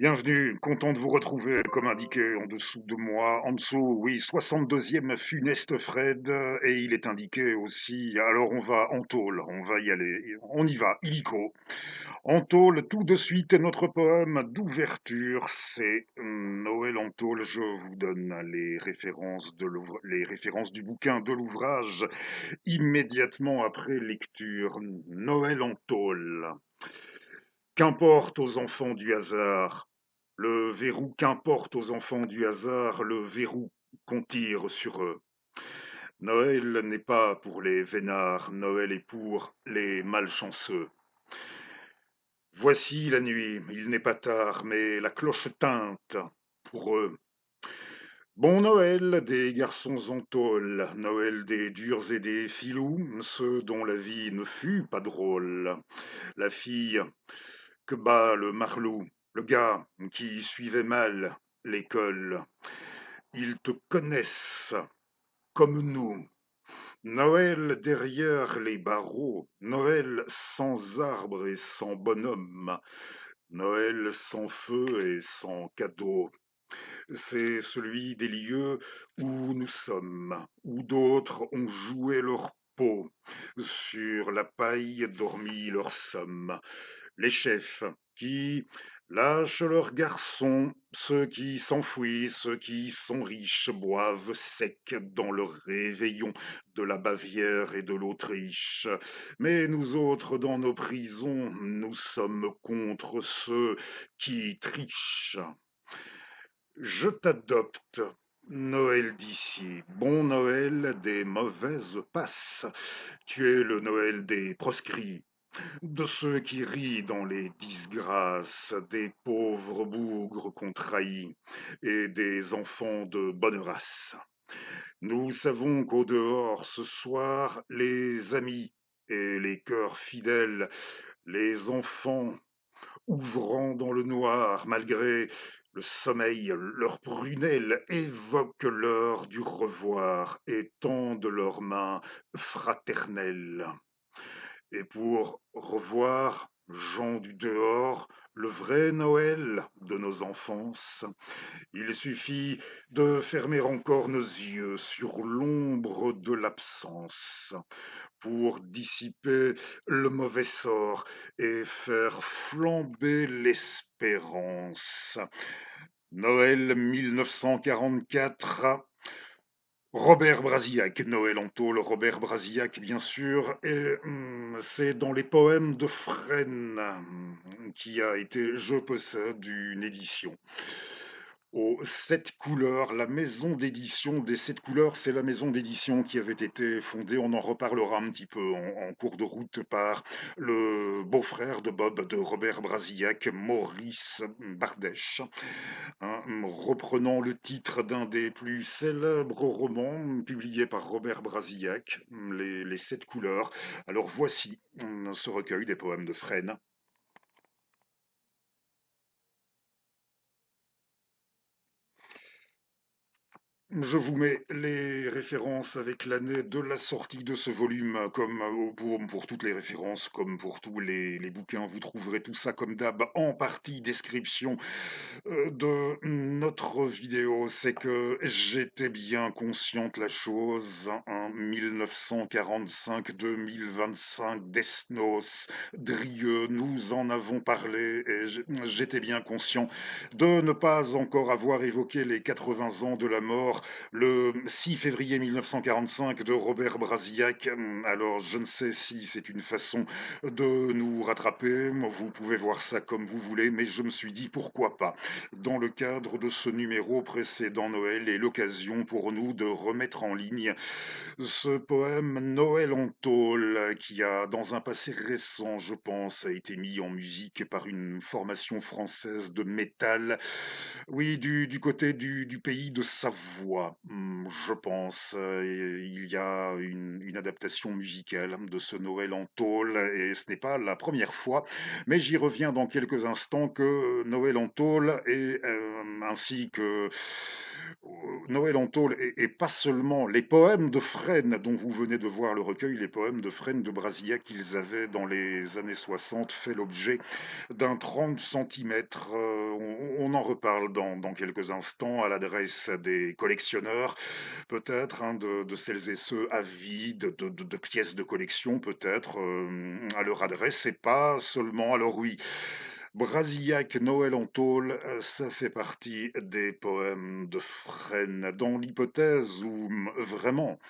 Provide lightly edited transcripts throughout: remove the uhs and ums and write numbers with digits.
Bienvenue, content de vous retrouver comme indiqué en dessous de moi. En dessous, oui, 62e funeste Fred, et il est indiqué aussi, alors on va en tôle, on va y aller, on y va, illico. En tôle, tout de suite, notre poème d'ouverture, c'est Noël en tôle. Je vous donne les références du bouquin, de l'ouvrage, immédiatement après lecture. Noël en tôle. Qu'importe aux enfants du hasard, le verrou qu'importe aux enfants du hasard, le verrou qu'on tire sur eux. Noël n'est pas pour les vénards, Noël est pour les malchanceux. Voici la nuit, il n'est pas tard, mais la cloche tinte pour eux. Bon Noël des garçons en tôle, Noël des durs et des filous, ceux dont la vie ne fut pas drôle. La fille que bat le marlou, le gars qui suivait mal l'école. Ils te connaissent comme nous. Noël derrière les barreaux, Noël sans arbre et sans bonhomme, Noël sans feu et sans cadeau. C'est celui des lieux où nous sommes, où d'autres ont joué leur peau, sur la paille dormi leur somme. Les chefs qui lâchent leurs garçons, ceux qui s'enfuient, ceux qui sont riches, boivent sec dans leur réveillon de la Bavière et de l'Autriche. Mais nous autres, dans nos prisons, nous sommes contre ceux qui trichent. Je t'adopte. Noël d'ici, bon Noël des mauvaises passes. Tu es le Noël des proscrits, de ceux qui rient dans les disgrâces, des pauvres bougres qu'on trahit, et des enfants de bonne race. Nous savons qu'au dehors, ce soir, les amis et les cœurs fidèles, les enfants ouvrant dans le noir, malgré le sommeil, leurs prunelles évoquent l'heure du revoir et tendent leurs mains fraternelles. Et pour revoir Jean du dehors, le vrai Noël de nos enfances, il suffit de fermer encore nos yeux sur l'ombre de l'absence pour dissiper le mauvais sort et faire flamber l'espérance. Noël 1944. Robert Brasillac, Noël en tôle, Robert Brasillac, bien sûr, et c'est dans les poèmes de Fresne qui a été, je possède, une édition aux sept couleurs. La maison d'édition des sept couleurs, c'est la maison d'édition qui avait été fondée, on en reparlera un petit peu en cours de route, par le beau-frère de Bob, de Robert Brasillac, Maurice Bardèche, hein, reprenant le titre d'un des plus célèbres romans publiés par Robert Brasillac, les sept couleurs. Alors voici ce recueil des poèmes de Fresne. Je vous mets les références avec l'année de la sortie de ce volume, comme pour toutes les références, comme pour tous les bouquins. Vous trouverez tout ça comme d'hab en partie description de notre vidéo. C'est que j'étais bien consciente la chose, hein, 1945-2025, Desnos, Drieux, nous en avons parlé et j'étais bien conscient de ne pas encore avoir évoqué les 80 ans de la mort le 6 février 1945 de Robert Brasillac. Alors, je ne sais si c'est une façon de nous rattraper, vous pouvez voir ça comme vous voulez, mais je me suis dit pourquoi pas. Dans le cadre de ce numéro précédent Noël et l'occasion pour nous de remettre en ligne ce poème Noël en tôle qui a, dans un passé récent, je pense, a été mis en musique par une formation française de métal. Oui, du côté du pays de Savoie, je pense. Il y a une adaptation musicale de ce Noël en tôle et ce n'est pas la première fois, mais j'y reviens dans quelques instants que Noël en tôle et ainsi que Noël en tôle et pas seulement les poèmes de Fresne dont vous venez de voir le recueil, les poèmes de Fresne de Brasillac, ils avaient dans les années 60 fait l'objet d'un 30 centimètres. On en reparle dans quelques instants à l'adresse des collectionneurs, peut-être, hein, de celles et ceux avides de pièces de collection, peut-être, à leur adresse, et pas seulement. Alors oui, Brasillac, Noël en tôle, ça fait partie des poèmes de Fresne. Dans l'hypothèse où, vraiment,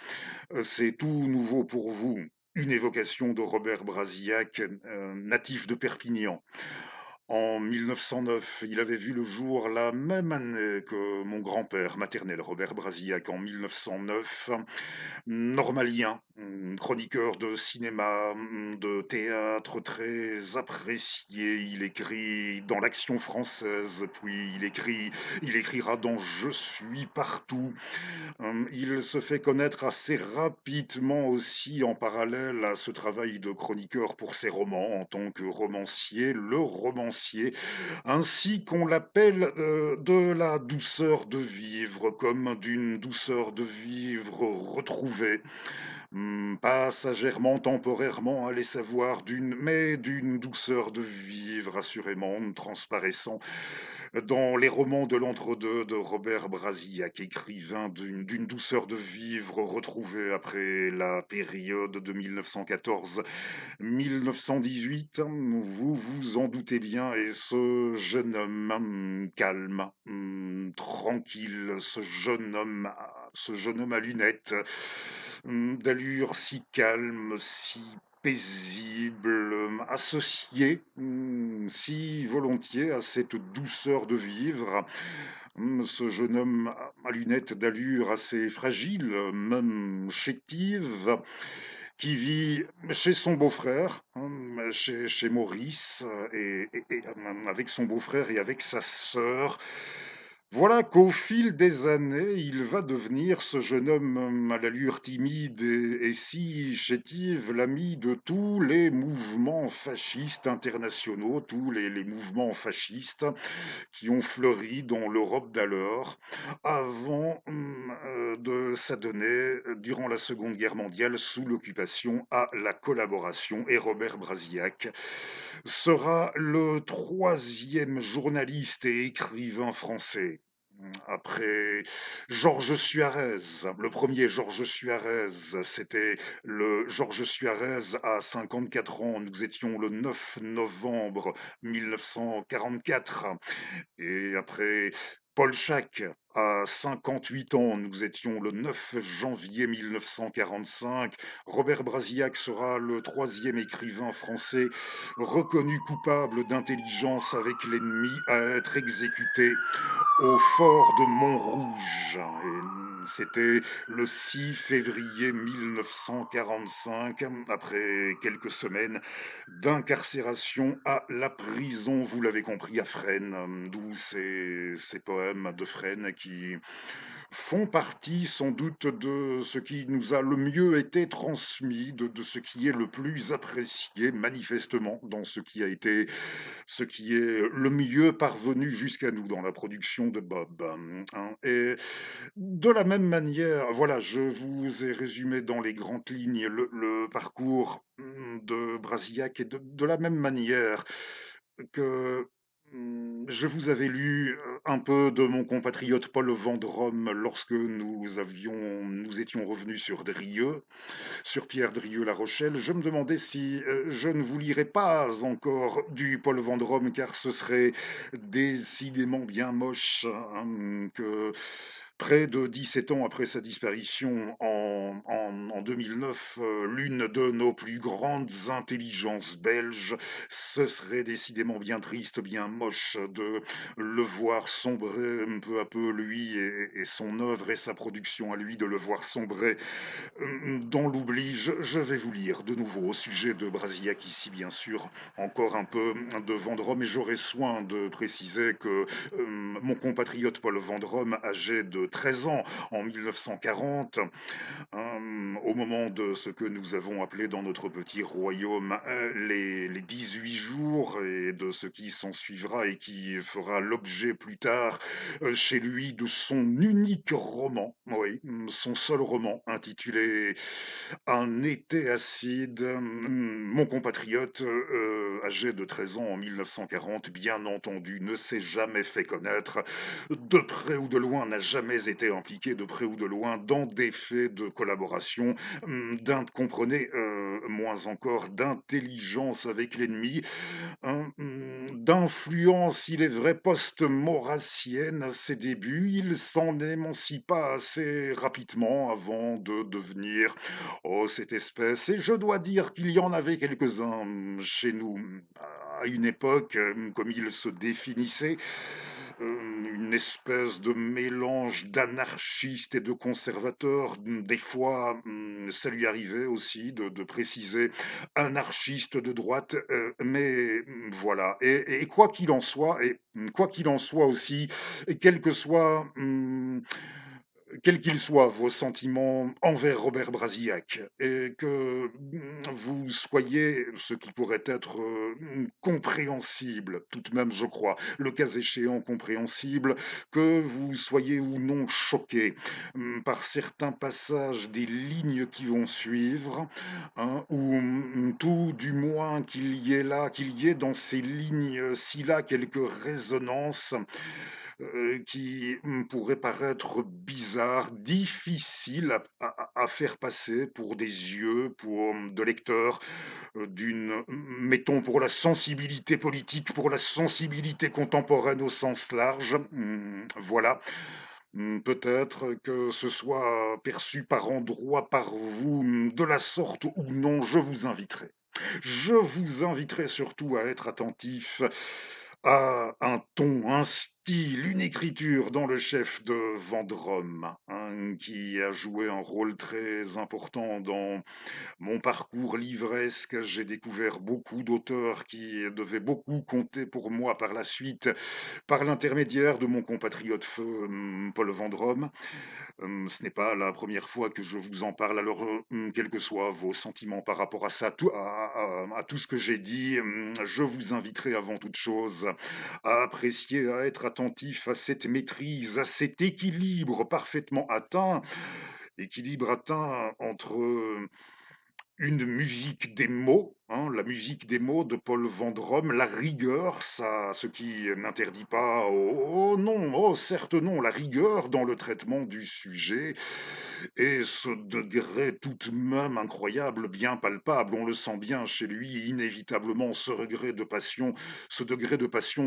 c'est tout nouveau pour vous, une évocation de Robert Brasillac, natif de Perpignan. En 1909, il avait vu le jour la même année que mon grand-père maternel, Robert Brasillac, en 1909. Normalien, chroniqueur de cinéma, de théâtre très apprécié. Il écrit dans l'Action française, puis il écrira dans Je suis partout. Il se fait connaître assez rapidement aussi en parallèle à ce travail de chroniqueur pour ses romans en tant que romancier, le romancier, ainsi qu'on l'appelle, de la douceur de vivre, comme d'une douceur de vivre retrouvée. Passagèrement, temporairement, allez savoir, d'une douceur de vivre assurément transparaissant dans les romans de l'entre-deux de Robert Brasillac, écrivain d'une douceur de vivre retrouvée après la période de 1914-1918. Vous vous en doutez bien, et ce jeune homme calme, tranquille, ce jeune homme à lunettes, d'allure si calme, si paisible, associé si volontiers à cette douceur de vivre. Ce jeune homme à lunettes d'allure assez fragile, même chétive, qui vit chez son beau-frère, chez Maurice, avec son beau-frère et avec sa sœur. Voilà qu'au fil des années, il va devenir, ce jeune homme, à l'allure timide et si chétive, l'ami de tous les mouvements fascistes internationaux, tous les mouvements fascistes qui ont fleuri dans l'Europe d'alors, avant, de s'adonner, durant la Seconde Guerre mondiale, sous l'occupation, à la collaboration. Et Robert Brasillac sera le troisième journaliste et écrivain français. Après Georges Suarez, le premier Georges Suarez, c'était le Georges Suarez à 54 ans. Nous étions le 9 novembre 1944. Et après Paul Chak, à 58 ans, nous étions le 9 janvier 1945. Robert Brasillac sera le troisième écrivain français reconnu coupable d'intelligence avec l'ennemi à être exécuté au fort de Montrouge. Et c'était le 6 février 1945, après quelques semaines d'incarcération à la prison, vous l'avez compris, à Fresnes, d'où ces poèmes de Fresnes qui font partie sans doute de ce qui nous a le mieux été transmis, de ce qui est le plus apprécié manifestement dans ce qui est le mieux parvenu jusqu'à nous dans la production de Bob, hein. Et de la même manière, voilà, je vous ai résumé dans les grandes lignes le parcours de Brasillac, et de la même manière que je vous avais lu un peu de mon compatriote Paul Vendôme lorsque nous étions revenus sur Drieux, sur Pierre Drieux-La Rochelle. Je me demandais si je ne vous lirais pas encore du Paul Vendôme, car ce serait décidément bien moche, que près de 17 ans après sa disparition en 2009, l'une de nos plus grandes intelligences belges, ce serait décidément bien triste, bien moche de le voir sombrer peu à peu, lui et son œuvre et sa production à lui, de le voir sombrer dans l'oubli. Je vais vous lire de nouveau au sujet de Brasillac ici, bien sûr, encore un peu de Vendôme, et j'aurai soin de préciser que mon compatriote Paul Vendôme, âgé de de 13 ans en 1940, au moment de ce que nous avons appelé dans notre petit royaume les 18 jours et de ce qui s'en suivra et qui fera l'objet plus tard chez lui de son unique roman, oui, son seul roman intitulé Un été acide. Mon compatriote, âgé de 13 ans en 1940, bien entendu, ne s'est jamais fait connaître, de près ou de loin, n'a jamais été impliqué de près ou de loin dans des faits de collaboration, comprenez, moins encore d'intelligence avec l'ennemi, d'influence, il est vrai, post-maurassienne à ses débuts. Il s'en émancipa assez rapidement avant de devenir, oh, cette espèce, et je dois dire qu'il y en avait quelques-uns chez nous, à une époque, comme il se définissait, une espèce de mélange d'anarchiste et de conservateur. Des fois, ça lui arrivait aussi de préciser anarchiste de droite, mais voilà. Et quoi qu'il en soit aussi, et quels qu'ils soient vos sentiments envers Robert Brasillac, et que vous soyez ce qui pourrait être compréhensible, tout de même, je crois, le cas échéant compréhensible, que vous soyez ou non choqué par certains passages des lignes qui vont suivre, hein, ou tout du moins qu'il y ait dans ces lignes-ci là quelques résonances qui pourraient paraître bizarres, difficiles à faire passer pour des yeux, pour de lecteurs mettons, pour la sensibilité politique, pour la sensibilité contemporaine au sens large. Voilà. Peut-être que ce soit perçu par endroits par vous de la sorte ou non, je vous inviterai. Je vous inviterai surtout à être attentif à un ton, un style, une écriture dans le chef de Vendôme, hein, qui a joué un rôle très important dans mon parcours livresque. J'ai découvert beaucoup d'auteurs qui devaient beaucoup compter pour moi par la suite, par l'intermédiaire de mon compatriote feu, Paul Vendôme. Ce n'est pas la première fois que je vous en parle, alors quels que soient vos sentiments par rapport à ça, à tout ce que j'ai dit, je vous inviterai avant toute chose à apprécier, à être attentif à cette maîtrise, à cet équilibre atteint entre une musique des mots, hein, la musique des mots de Paul Vendôme, la rigueur, ça, ce qui n'interdit pas, oh non, oh certes non, la rigueur dans le traitement du sujet, et ce degré tout de même incroyable, bien palpable, on le sent bien chez lui, inévitablement, ce degré de passion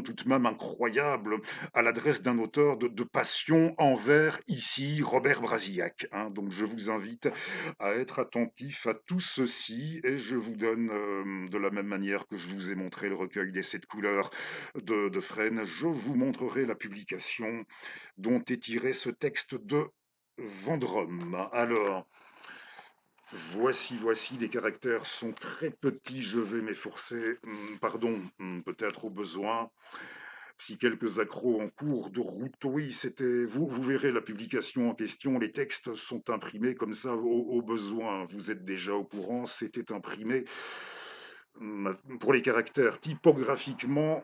tout de même incroyable à l'adresse d'un auteur de passion envers, ici, Robert Brasillac, hein. Donc je vous invite à être attentif à tout ceci, et je vous donne, de la même manière que je vous ai montré le recueil des 7 couleurs de Fresne, je vous montrerai la publication dont est tiré ce texte de Vendôme. Alors, voici, les caractères sont très petits, je vais m'efforcer, pardon, peut-être au besoin. Si quelques accros en cours de route, oui, c'était vous verrez la publication en question, les textes sont imprimés comme ça au besoin. Vous êtes déjà au courant, c'était imprimé, pour les caractères typographiquement,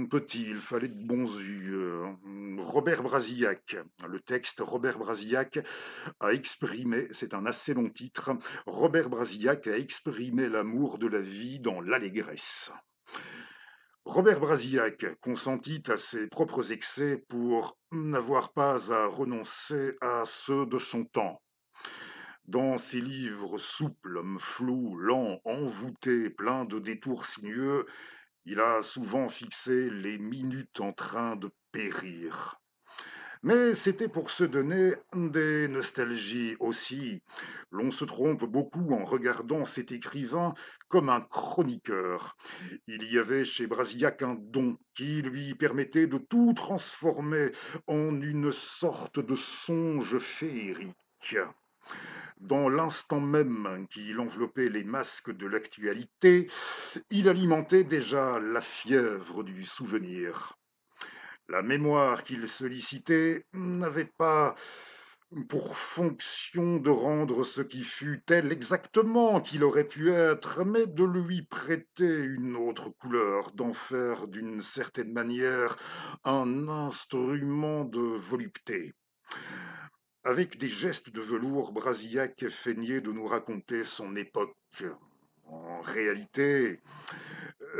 petit, il fallait de bons yeux. Robert Brasillac, le texte Robert Brasillac a exprimé, c'est un assez long titre, Robert Brasillac a exprimé l'amour de la vie dans l'allégresse. Robert Brasillac consentit à ses propres excès pour n'avoir pas à renoncer à ceux de son temps. Dans ses livres souples, flous, lents, envoûtés, pleins de détours sinueux, il a souvent fixé les minutes en train de périr. Mais c'était pour se donner des nostalgies aussi. L'on se trompe beaucoup en regardant cet écrivain comme un chroniqueur. Il y avait chez Brasillac un don qui lui permettait de tout transformer en une sorte de songe féerique. Dans l'instant même qu'il enveloppait les masques de l'actualité, il alimentait déjà la fièvre du souvenir. La mémoire qu'il sollicitait n'avait pas pour fonction de rendre ce qui fut tel exactement qu'il aurait pu être, mais de lui prêter une autre couleur, d'en faire d'une certaine manière un instrument de volupté. Avec des gestes de velours, Brasillac feignait de nous raconter son époque. En réalité,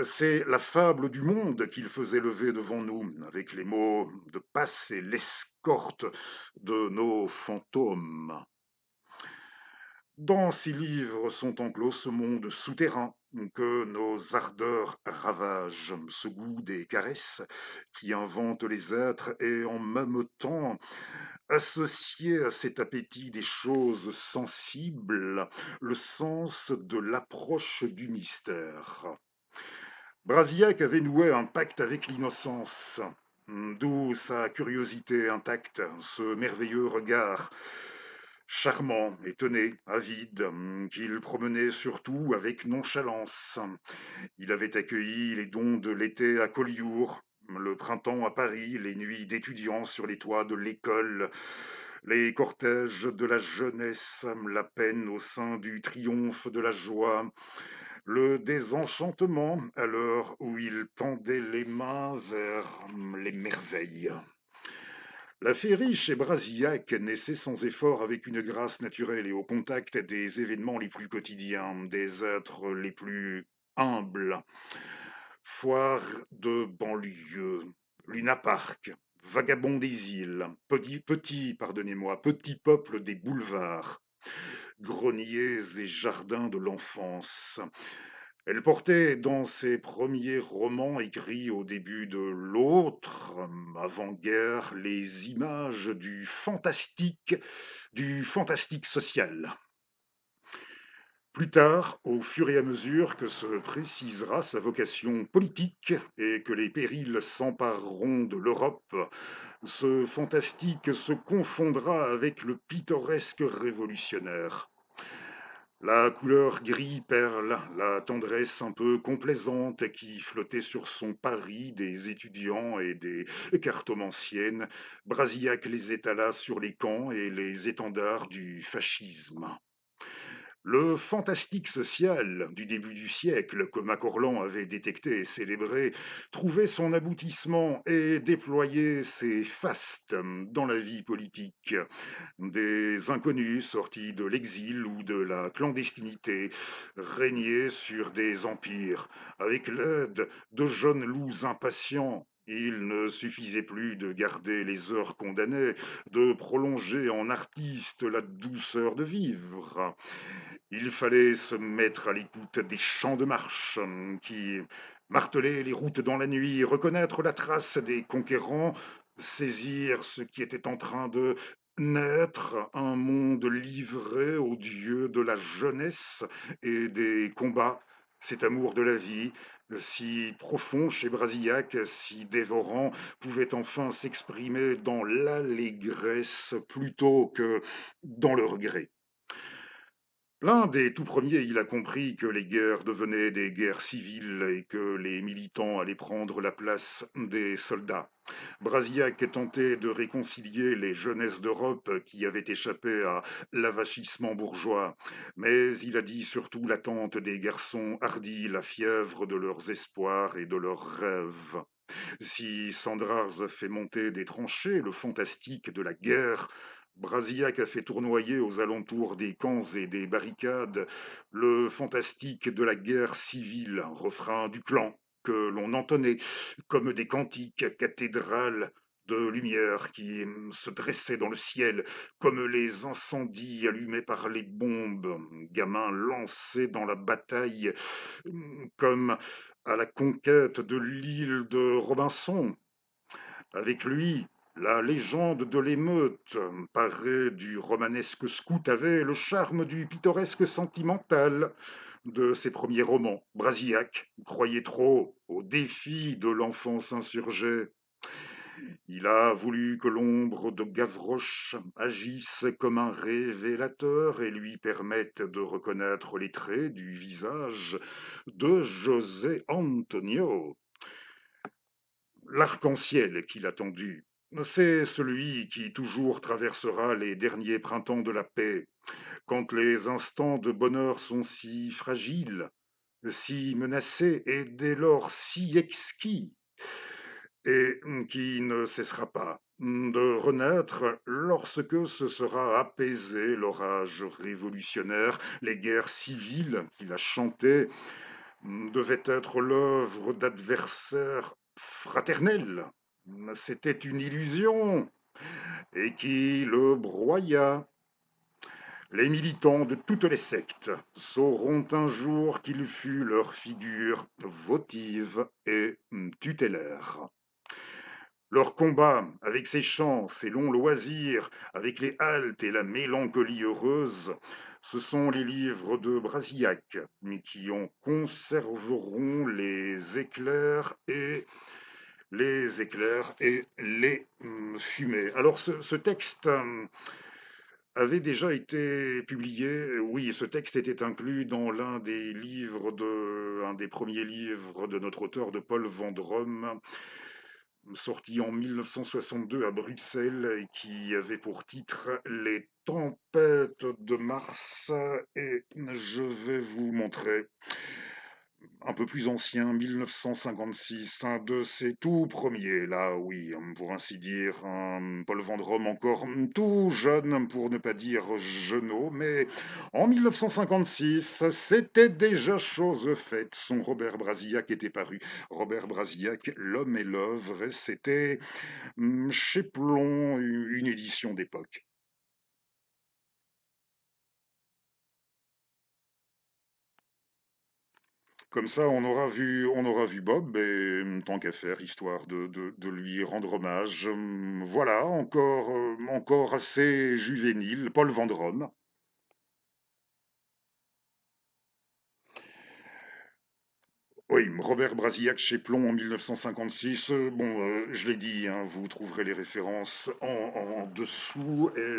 c'est la fable du monde qu'il faisait lever devant nous, avec les mots de passe et l'escorte de nos fantômes. Dans ces livres sont enclos ce monde souterrain que nos ardeurs ravagent, ce goût des caresses qui inventent les êtres et en même temps, associé à cet appétit des choses sensibles, le sens de l'approche du mystère. Brasillac avait noué un pacte avec l'innocence, d'où sa curiosité intacte, ce merveilleux regard charmant, étonné, avide, qu'il promenait surtout avec nonchalance. Il avait accueilli les dons de l'été à Collioure, le printemps à Paris, les nuits d'étudiants sur les toits de l'école, les cortèges de la jeunesse, la peine au sein du triomphe de la joie, le désenchantement à l'heure où il tendait les mains vers les merveilles. La féerie chez Brasillac naissait sans effort avec une grâce naturelle et au contact des événements les plus quotidiens, des êtres les plus humbles. Foire de banlieue, Luna Park, vagabond des îles, pardonnez-moi, petit peuple des boulevards, greniers et jardins de l'enfance. Elle portait dans ses premiers romans écrits au début de l'autre, avant-guerre, les images du fantastique social. Plus tard, au fur et à mesure que se précisera sa vocation politique et que les périls s'empareront de l'Europe, ce fantastique se confondra avec le pittoresque révolutionnaire. La couleur gris-perle, la tendresse un peu complaisante qui flottait sur son Paris des étudiants et des cartomanciennes, Brasillac les étala sur les camps et les étendards du fascisme. Le fantastique social du début du siècle, que Macorlan avait détecté et célébré, trouvait son aboutissement et déployait ses fastes dans la vie politique. Des inconnus sortis de l'exil ou de la clandestinité régnaient sur des empires, avec l'aide de jeunes loups impatients. Il ne suffisait plus de garder les heures condamnées, de prolonger en artiste la douceur de vivre. Il fallait se mettre à l'écoute des chants de marche qui martelaient les routes dans la nuit, reconnaître la trace des conquérants, saisir ce qui était en train de naître, un monde livré aux dieux de la jeunesse et des combats, cet amour de la vie, si profond chez Brasillac, si dévorant, pouvait enfin s'exprimer dans l'allégresse plutôt que dans le regret. L'un des tout premiers, il a compris que les guerres devenaient des guerres civiles et que les militants allaient prendre la place des soldats. Brasillac tentait de réconcilier les jeunesses d'Europe qui avaient échappé à l'avachissement bourgeois, mais il a dit surtout l'attente des garçons hardis, la fièvre de leurs espoirs et de leurs rêves. Si Sandrars a fait monter des tranchées le fantastique de la guerre, Brasillac a fait tournoyer aux alentours des camps et des barricades le fantastique de la guerre civile, refrain du clan que l'on entonnait comme des cantiques cathédrales de lumière qui se dressaient dans le ciel comme les incendies allumés par les bombes, gamins lancés dans la bataille comme à la conquête de l'île de Robinson. Avec lui, la légende de l'émeute, parée du romanesque scout, avait le charme du pittoresque sentimental de ses premiers romans. Brasillac croyait trop au défi de l'enfance insurgée. Il a voulu que l'ombre de Gavroche agisse comme un révélateur et lui permette de reconnaître les traits du visage de José Antonio. l'arc-en-ciel qu'il a tendu. C'est celui qui toujours traversera les derniers printemps de la paix, quand les instants de bonheur sont si fragiles, si menacés et dès lors si exquis, et qui ne cessera pas de renaître lorsque se sera apaisé l'orage révolutionnaire, les guerres civiles qu'il a chantées devait être l'œuvre d'adversaires fraternels. C'était une illusion et qui le broya. Les militants de toutes les sectes sauront un jour qu'il fut leur figure votive et tutélaire. Leur combat avec ses chants, ses longs loisirs, avec les haltes et la mélancolie heureuse, ce sont les livres de Brasillac, mais qui en conserveront les fumées. Alors ce texte avait déjà été publié, oui, ce texte était inclus dans un des premiers livres de notre auteur, de Paul Vendôme, sorti en 1962 à Bruxelles et qui avait pour titre Les tempêtes de Mars. Et je vais vous montrer un peu plus ancien, 1956, un de ses tout premiers, là oui, pour ainsi dire, Paul Vendôme encore tout jeune, pour ne pas dire jeunot, mais en 1956, c'était déjà chose faite, son Robert Brasillac était paru. Robert Brasillac, L'homme et l'œuvre, et c'était chez Plon, une édition d'époque. Comme ça, on aura vu Bob, et tant qu'à faire, histoire de lui rendre hommage. Voilà, encore assez juvénile, Paul Vendôme. Oui, Robert Brasillac chez Plon en 1956. Bon, je l'ai dit, hein, vous trouverez les références en dessous. Et,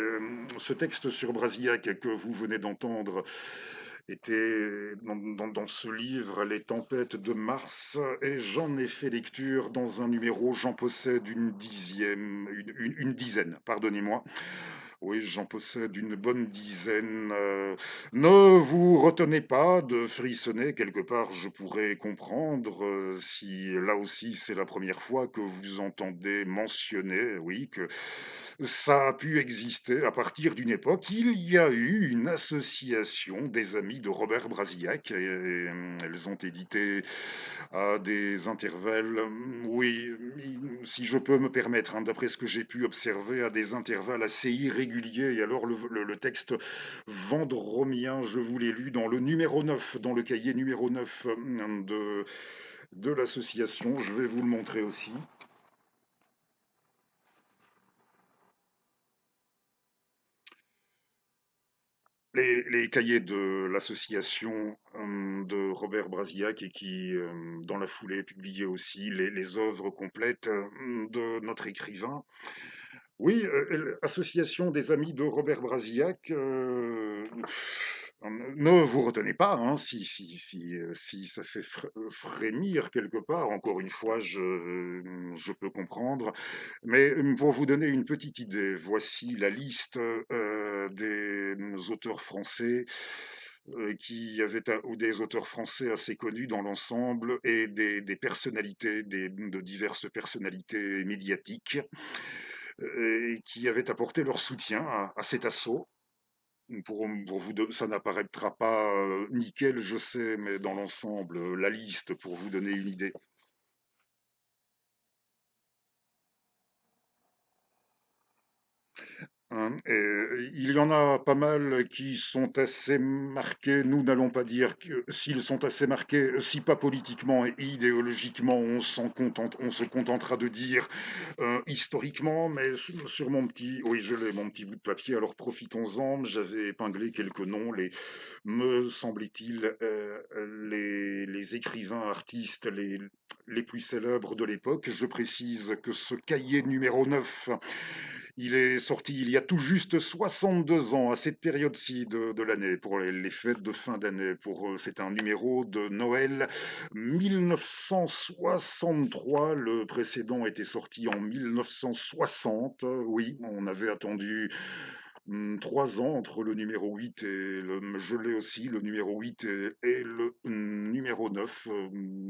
ce texte sur Brasillac que vous venez d'entendre était dans ce livre, Les tempêtes de Mars, et j'en ai fait lecture dans un numéro, j'en possède une dizaine, pardonnez-moi. Oui, j'en possède une bonne dizaine. Ne vous retenez pas de frissonner, quelque part je pourrais comprendre si là aussi c'est la première fois que vous entendez mentionner, oui, que ça a pu exister à partir d'une époque. Il y a eu une association des amis de Robert Brasillac, et elles ont édité à des intervalles, oui, si je peux me permettre, hein, d'après ce que j'ai pu observer, à des intervalles assez irréguliers. Et alors le texte vendromien, je vous l'ai lu dans le numéro 9, dans le cahier numéro 9 de l'association. Je vais vous le montrer aussi. Les cahiers de l'association de Robert Brasillac, et qui, dans la foulée, publiait aussi les œuvres complètes de notre écrivain. Oui, association des amis de Robert Brasillac. Ne vous retenez pas, hein, si ça fait frémir quelque part. Encore une fois, je peux comprendre. Mais pour vous donner une petite idée, voici la liste des auteurs français ou des auteurs français assez connus dans l'ensemble, et des personnalités, de diverses personnalités médiatiques, et qui avaient apporté leur soutien à cet assaut. Ça n'apparaîtra pas nickel, je sais, mais dans l'ensemble, la liste, pour vous donner une idée. Hein, et il y en a pas mal qui sont assez marqués. Nous n'allons pas dire que s'ils sont assez marqués, si pas politiquement et idéologiquement, on se contentera de dire historiquement. Mais sur mon petit, oui, je l'ai, mon petit bout de papier. Alors profitons-en. J'avais épinglé quelques noms, me semblait-il, les écrivains artistes les plus célèbres de l'époque. Je précise que ce cahier numéro 9 Il est sorti il y a tout juste 62 ans, à cette période-ci de l'année, pour les fêtes de fin d'année. C'est un numéro de Noël 1963. Le précédent était sorti en 1960. Oui, on avait attendu 3 ans entre le numéro 8 et je l'ai aussi, le numéro 8 et le numéro 9,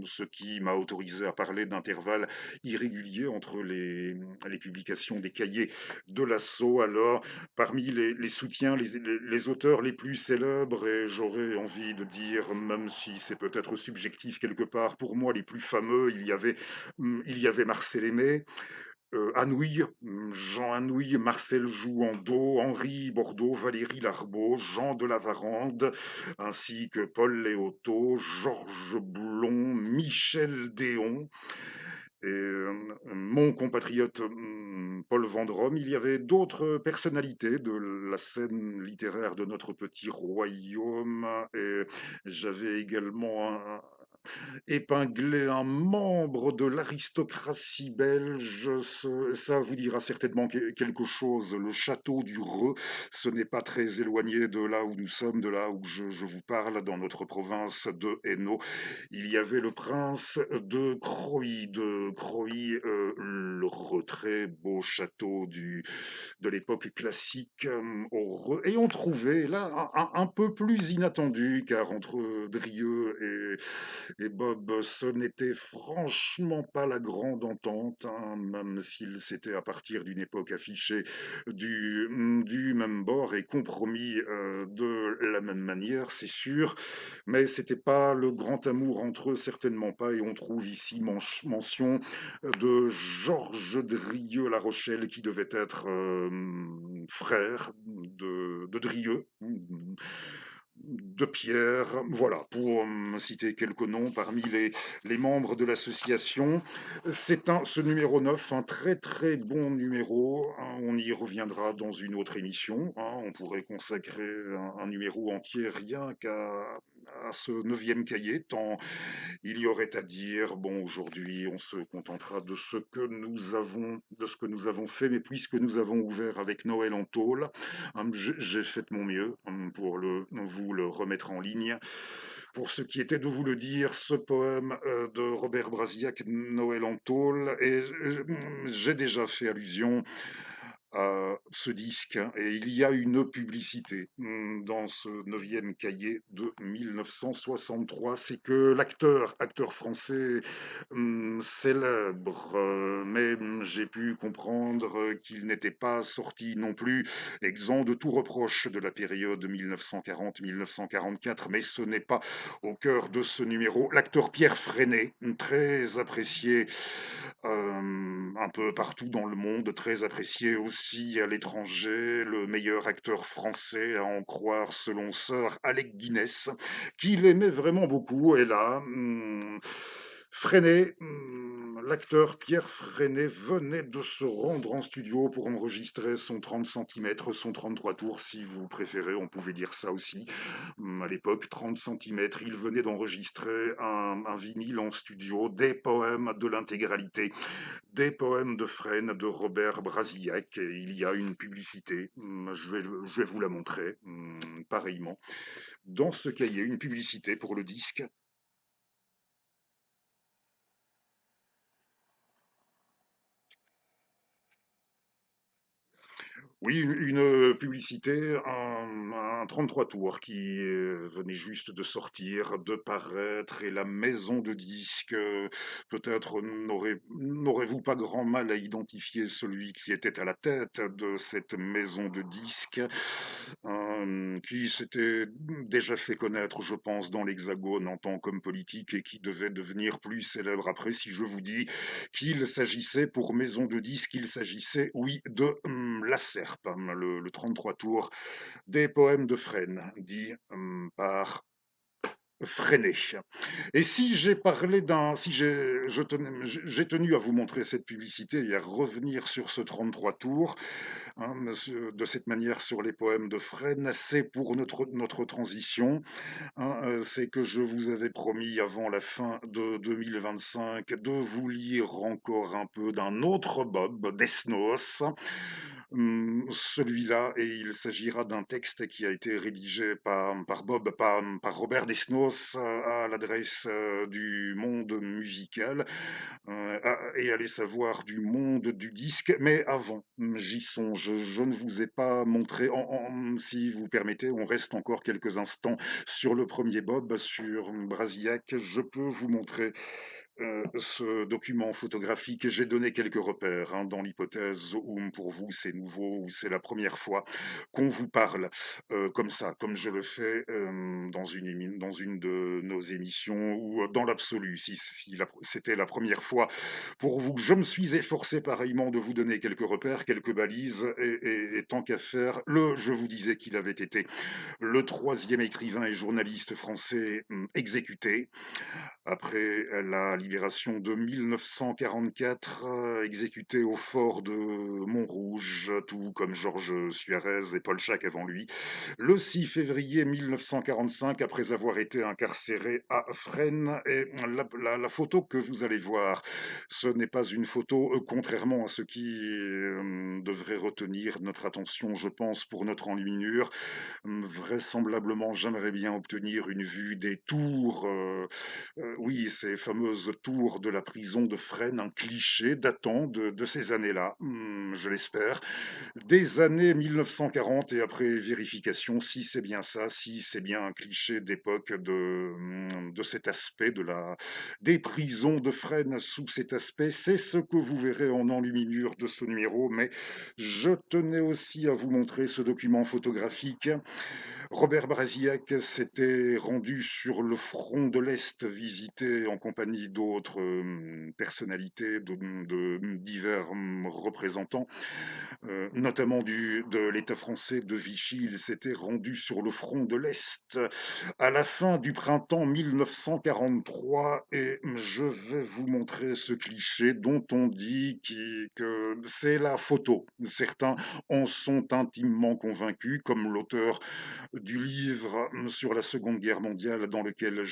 ce qui m'a autorisé à parler d'intervalles irréguliers entre les publications des cahiers de l'assaut. Alors, parmi les soutiens, les auteurs les plus célèbres, et j'aurais envie de dire, même si c'est peut-être subjectif quelque part, pour moi les plus fameux, il y avait Marcel Aimé, Anouilh, Jean Anouilh, Marcel Jouandeau, Henri Bordeaux, Valérie Larbaud, Jean de Lavarande, ainsi que Paul Léoto, Georges Blond, Michel Déon et mon compatriote Paul Vendôme. Il y avait d'autres personnalités de la scène littéraire de notre petit royaume, et j'avais également épingler un membre de l'aristocratie belge. Ça vous dira certainement quelque chose. Le château du Reux, ce n'est pas très éloigné de là où nous sommes, de là où je vous parle, dans notre province de Hainaut. Il y avait le prince de Croÿ, le très beau château de l'époque classique, au Reux. Et on trouvait là un peu plus inattendu, car entre Drieux et Bob, ce n'était franchement pas la grande entente, hein, même s'il s'était à partir d'une époque affichée du même bord et compromis de la même manière, c'est sûr, mais c'était pas le grand amour entre eux, certainement pas, et on trouve ici mention de Georges Drieux-La Rochelle, qui devait être frère de Drieux, de Pierre. Voilà, pour citer quelques noms parmi les membres de l'association. Ce numéro 9, un très très bon numéro, hein. On y reviendra dans une autre émission, hein. On pourrait consacrer un numéro entier rien à ce neuvième cahier, tant il y aurait à dire. Bon, aujourd'hui, on se contentera de ce que nous avons fait, mais puisque nous avons ouvert avec Noël en tôle, j'ai fait de mon mieux pour vous le remettre en ligne. Pour ce qui était de vous le dire, ce poème de Robert Brasillac, Noël en tôle, et j'ai déjà fait allusion à ce disque, et il y a une publicité dans ce neuvième cahier de 1963. C'est que acteur français célèbre, mais j'ai pu comprendre qu'il n'était pas sorti non plus exempt de tout reproche de la période 1940-1944, mais ce n'est pas au cœur de ce numéro. L'acteur Pierre Freinet, très apprécié un peu partout dans le monde, très apprécié aussi à l'étranger, le meilleur acteur français à en croire selon Sir Alec Guinness, qu'il aimait vraiment beaucoup. Et là, Freinet, l'acteur Pierre Freinet venait de se rendre en studio pour enregistrer son 30 centimètres, son 33 tours, si vous préférez, on pouvait dire ça aussi. À l'époque, 30 centimètres, il venait d'enregistrer un vinyle en studio, des poèmes de l'intégralité, des poèmes de Fresne de Robert Brasillac. Et il y a une publicité, je vais vous la montrer, pareillement. Dans ce cahier, une publicité pour le disque. Oui, une publicité, un 33 tours qui venait juste de sortir, de paraître, et la maison de disques, peut-être n'aurez-vous pas grand mal à identifier celui qui était à la tête de cette maison de disques, qui s'était déjà fait connaître, je pense, dans l'Hexagone en tant qu'homme politique, et qui devait devenir plus célèbre après. Si je vous dis qu'il s'agissait, pour maison de disques, il s'agissait, oui, de La Serpe, le 33 tours des poèmes de Fresne, dit par Freinet. Et si j'ai parlé si j'ai tenu à vous montrer cette publicité et à revenir sur ce 33 tours, hein, de cette manière sur les poèmes de Fresne, c'est pour notre transition, hein, c'est que je vous avais promis avant la fin de 2025 de vous lire encore un peu d'un autre Bob, Desnos, Celui-là, et il s'agira d'un texte qui a été rédigé par Robert Desnos à l'adresse du monde musical, et allez savoir du monde du disque. Mais avant, j'y songe, je ne vous ai pas montré, si vous permettez, on reste encore quelques instants sur le premier Bob, sur Brasillac. Je peux vous montrer ce document photographique. J'ai donné quelques repères, hein, dans l'hypothèse où pour vous c'est nouveau, ou c'est la première fois qu'on vous parle comme ça, comme je le fais dans une de nos émissions, ou dans l'absolu, si c'était la première fois pour vous. Je me suis efforcé pareillement de vous donner quelques repères, quelques balises, et tant qu'à faire, je vous disais qu'il avait été le troisième écrivain et journaliste français exécuté après la libération de 1944, exécuté au fort de Montrouge, tout comme Georges Suarez et Paul Chac avant lui, le 6 février 1945, après avoir été incarcéré à Fresnes. Et la photo que vous allez voir, ce n'est pas une photo, contrairement à ce qui devrait retenir notre attention, je pense, pour notre enluminure. Vraisemblablement, j'aimerais bien obtenir une vue des tours, oui, ces fameuses tours de la prison de Fresnes, un cliché datant de ces années-là, je l'espère, des années 1940, et après vérification, si c'est bien ça, si c'est bien un cliché d'époque de cet aspect des prisons de Fresnes sous cet aspect, c'est ce que vous verrez en enluminure de ce numéro. Mais je tenais aussi à vous montrer ce document photographique. Robert Brasillac s'était rendu sur le front de l'Est, visité en compagnie d'autres personnalités, de divers représentants, notamment de l'État français de Vichy. Il s'était rendu sur le front de l'Est à la fin du printemps 1943, et je vais vous montrer ce cliché dont on dit que c'est la photo. Certains en sont intimement convaincus, comme l'auteur du livre sur la Seconde Guerre mondiale, dans lequel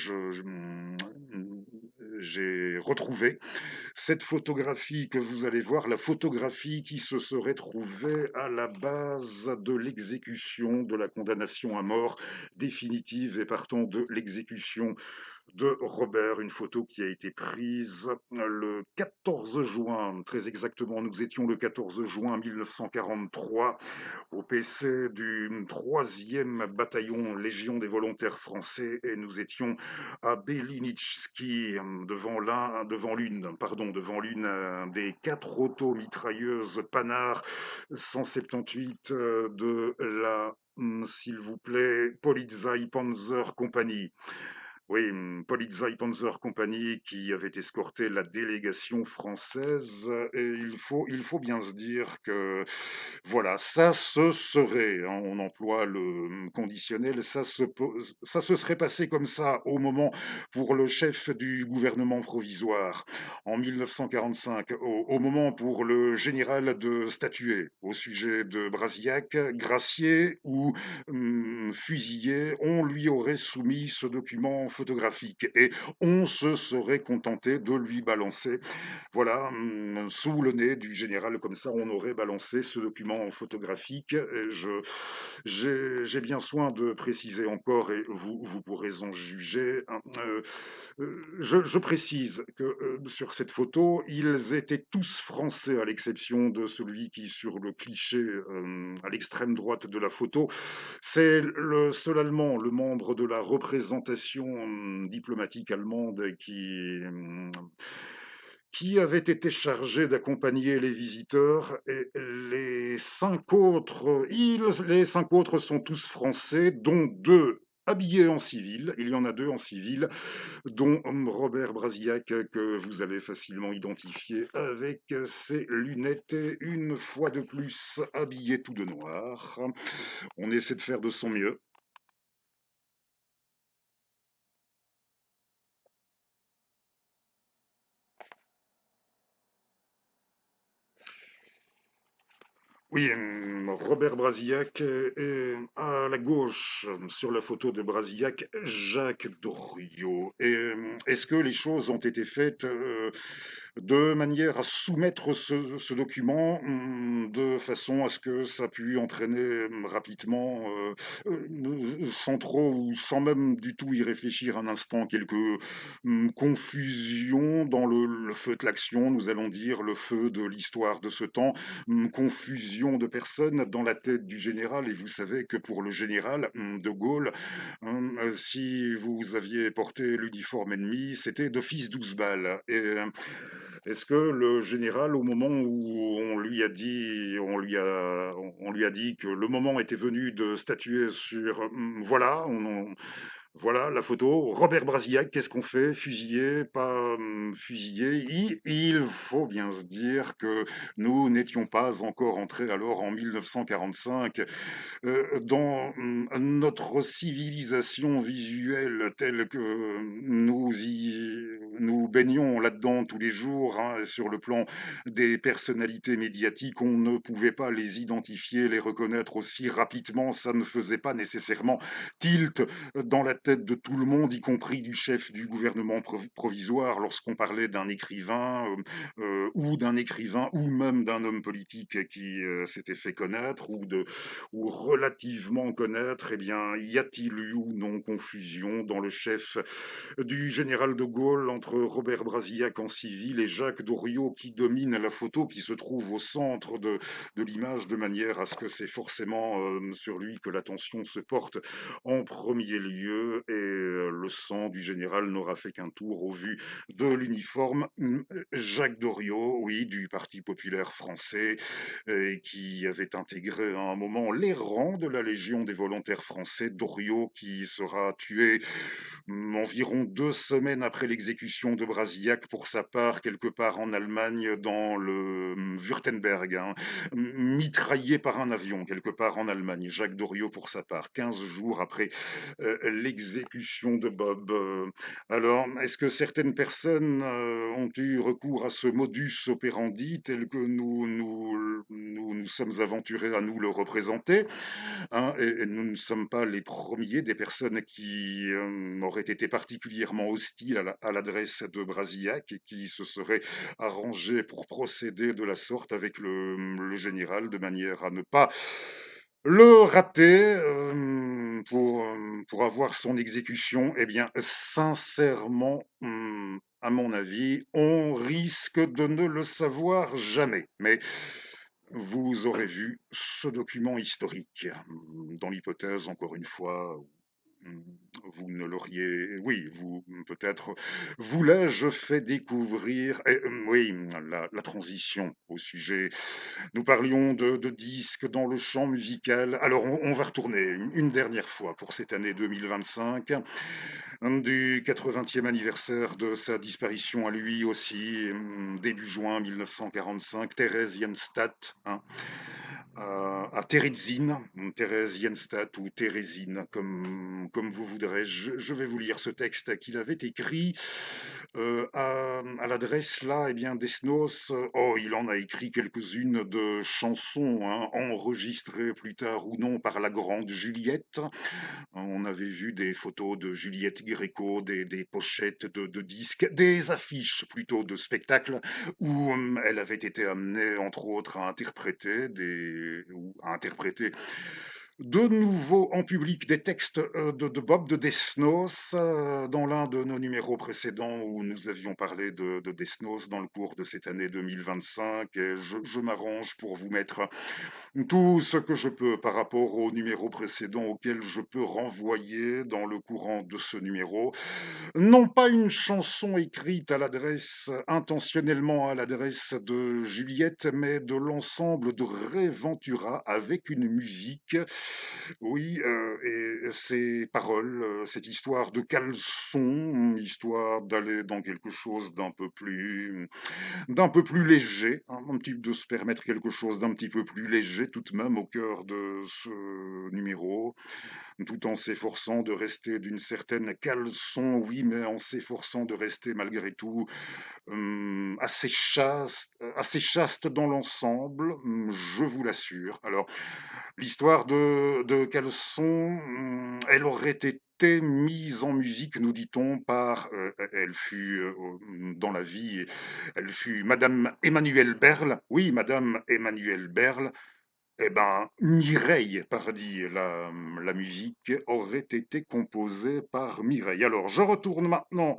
j'ai retrouvé cette photographie que vous allez voir, la photographie qui se serait trouvée à la base de l'exécution, de la condamnation à mort définitive, et partant de l'exécution de Robert, une photo qui a été prise le 14 juin, très exactement, nous étions le 14 juin 1943 au PC du 3e bataillon Légion des volontaires français, et nous étions à Belinitski, devant l'une des 4 automitrailleuses Panhard 178 de la, s'il vous plaît, Polizeipanzer Compagnie. Oui, Polizeipanzerkompanie, qui avait escorté la délégation française. Et il faut bien se dire que, voilà, ça se serait, hein, on emploie le conditionnel, ça se serait passé comme ça au moment, pour le chef du gouvernement provisoire en 1945, au moment pour le général de statuer au sujet de Brasillac, gracié ou fusillé, on lui aurait soumis ce document photographique, et on se serait contenté de lui balancer, voilà, sous le nez du général, comme ça, on aurait balancé ce document photographique. Et j'ai bien soin de préciser encore, et vous pourrez en juger, hein, je précise que sur cette photo, ils étaient tous français, à l'exception de celui qui, sur le cliché à l'extrême droite de la photo, c'est le seul Allemand, le membre de la représentation diplomatique allemande, qui avait été chargé d'accompagner les visiteurs. Et les 5 autres sont tous français, dont 2 habillés en civil. Il y en a 2 en civil, dont Robert Brasillac, que vous allez facilement identifier avec ses lunettes, et une fois de plus habillé tout de noir. On essaie de faire de son mieux. Oui, Robert Brasillac, et à la gauche, sur la photo de Brasillac, Jacques Doriot. Et est-ce que les choses ont été faites de manière à soumettre ce document, de façon à ce que ça pu entraîner, rapidement, sans trop ou sans même du tout y réfléchir un instant, quelques, confusions dans le feu de l'action, nous allons dire, le feu de l'histoire de ce temps, confusion de personnes dans la tête du général et vous savez que pour le général, de Gaulle, si vous aviez porté l'uniforme ennemi, c'était d'office 12 balles et est-ce que le général, au moment où on lui a dit que le moment était venu de statuer sur, voilà, voilà la photo, Robert Brasillac, qu'est-ce qu'on fait? Fusillé, pas, fusillé? Il faut bien se dire que nous n'étions pas encore entrés alors en 1945 dans notre civilisation visuelle telle que nous baignons là-dedans tous les jours, hein, sur le plan des personnalités médiatiques, on ne pouvait pas les identifier, les reconnaître aussi rapidement. Ça ne faisait pas nécessairement tilt dans la tête de tout le monde, y compris du chef du gouvernement provisoire, lorsqu'on parlait d'un écrivain ou d'un écrivain ou même d'un homme politique qui s'était fait connaître ou relativement connaître, eh bien, y a-t-il eu ou non confusion dans le chef du général de Gaulle entre Robert Brasillac en civil et Jacques Doriot qui domine la photo, qui se trouve au centre de l'image, de manière à ce que c'est forcément sur lui que l'attention se porte en premier lieu, et le sang du général n'aura fait qu'un tour au vu de l'uniforme. Jacques Doriot, oui, du Parti populaire français, et qui avait intégré à un moment les rangs de la Légion des volontaires français. Doriot qui sera tué environ 2 semaines après l'exécution de Brasillac, pour sa part, quelque part en Allemagne, dans le Württemberg, hein, mitraillé par un avion, quelque part en Allemagne. Jacques Doriot, pour sa part, 15 jours après l'exécution de Bob. Alors, est-ce que certaines personnes ont eu recours à ce modus operandi tel que nous sommes aventurés à nous le représenter, hein, et nous ne sommes pas les premiers des personnes qui auraient été particulièrement hostiles à l'adresse de Brasillac et qui se seraient arrangées pour procéder de la sorte avec le général, de manière à ne pas le rater pour avoir son exécution. Eh bien, sincèrement, à mon avis, on risque de ne le savoir jamais. Mais vous aurez vu ce document historique, dans l'hypothèse, encore une fois, où, vous ne l'auriez, oui, vous, peut-être, vous l'ai-je fait découvrir, et oui, la transition au sujet. Nous parlions de disques dans le champ musical. Alors, on va retourner une dernière fois pour cette année 2025, du 80e anniversaire de sa disparition à lui aussi, début juin 1945, Theresienstadt, hein, à Terezin, Theresienstadt ou Thérésine, comme vous voudrez. Je vais vous lire ce texte qu'il avait écrit à l'adresse là, eh bien, Desnos. Oh, il en a écrit quelques-unes de chansons, hein, enregistrées plus tard ou non par la grande Juliette. On avait vu des photos de Juliette Gréco, des pochettes de disques, des affiches plutôt de spectacles où elle avait été amenée, entre autres, à interpréter de nouveau en public des textes de Bob de Desnos, dans l'un de nos numéros précédents où nous avions parlé de Desnos dans le cours de cette année 2025. Et je m'arrange pour vous mettre tout ce que je peux par rapport au numéro précédent auquel je peux renvoyer dans le courant de ce numéro. Non pas une chanson écrite intentionnellement à l'adresse de Juliette, mais de l'ensemble de Réventura avec une musique. Oui, et ces paroles, cette histoire de caleçon, histoire d'aller dans quelque chose d'un peu plus léger, hein, de se permettre quelque chose d'un petit peu plus léger tout de même au cœur de ce numéro, tout en s'efforçant de rester d'une certaine caleçon, oui, mais en s'efforçant de rester malgré tout assez chaste dans l'ensemble, je vous l'assure. Alors, l'histoire de caleçon, elle aurait été était mise en musique, nous dit-on, par, elle fut, dans la vie, elle fut madame Emmanuelle Berle. Oui, madame Emmanuelle Berle. Eh ben, Mireille, pardi, la musique aurait été composée par Mireille. Alors, je retourne maintenant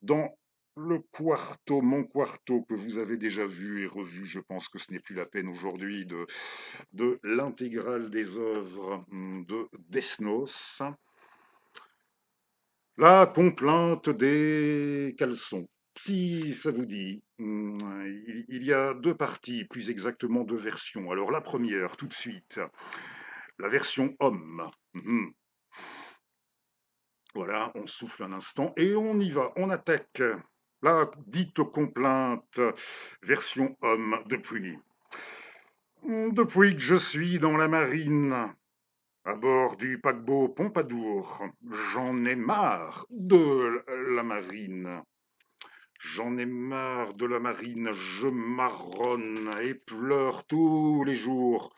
dans le quarto, mon quarto que vous avez déjà vu et revu. Je pense que ce n'est plus la peine aujourd'hui de l'intégrale des œuvres de Desnos. La complainte des caleçons. Si ça vous dit, il y a deux parties, plus exactement deux versions. Alors la première, tout de suite, la version homme. Voilà, on souffle un instant et on y va, on attaque. La dite complainte, version homme, depuis que je suis dans la marine, à bord du paquebot Pompadour, j'en ai marre de la marine. J'en ai marre de la marine, je marronne et pleure tous les jours.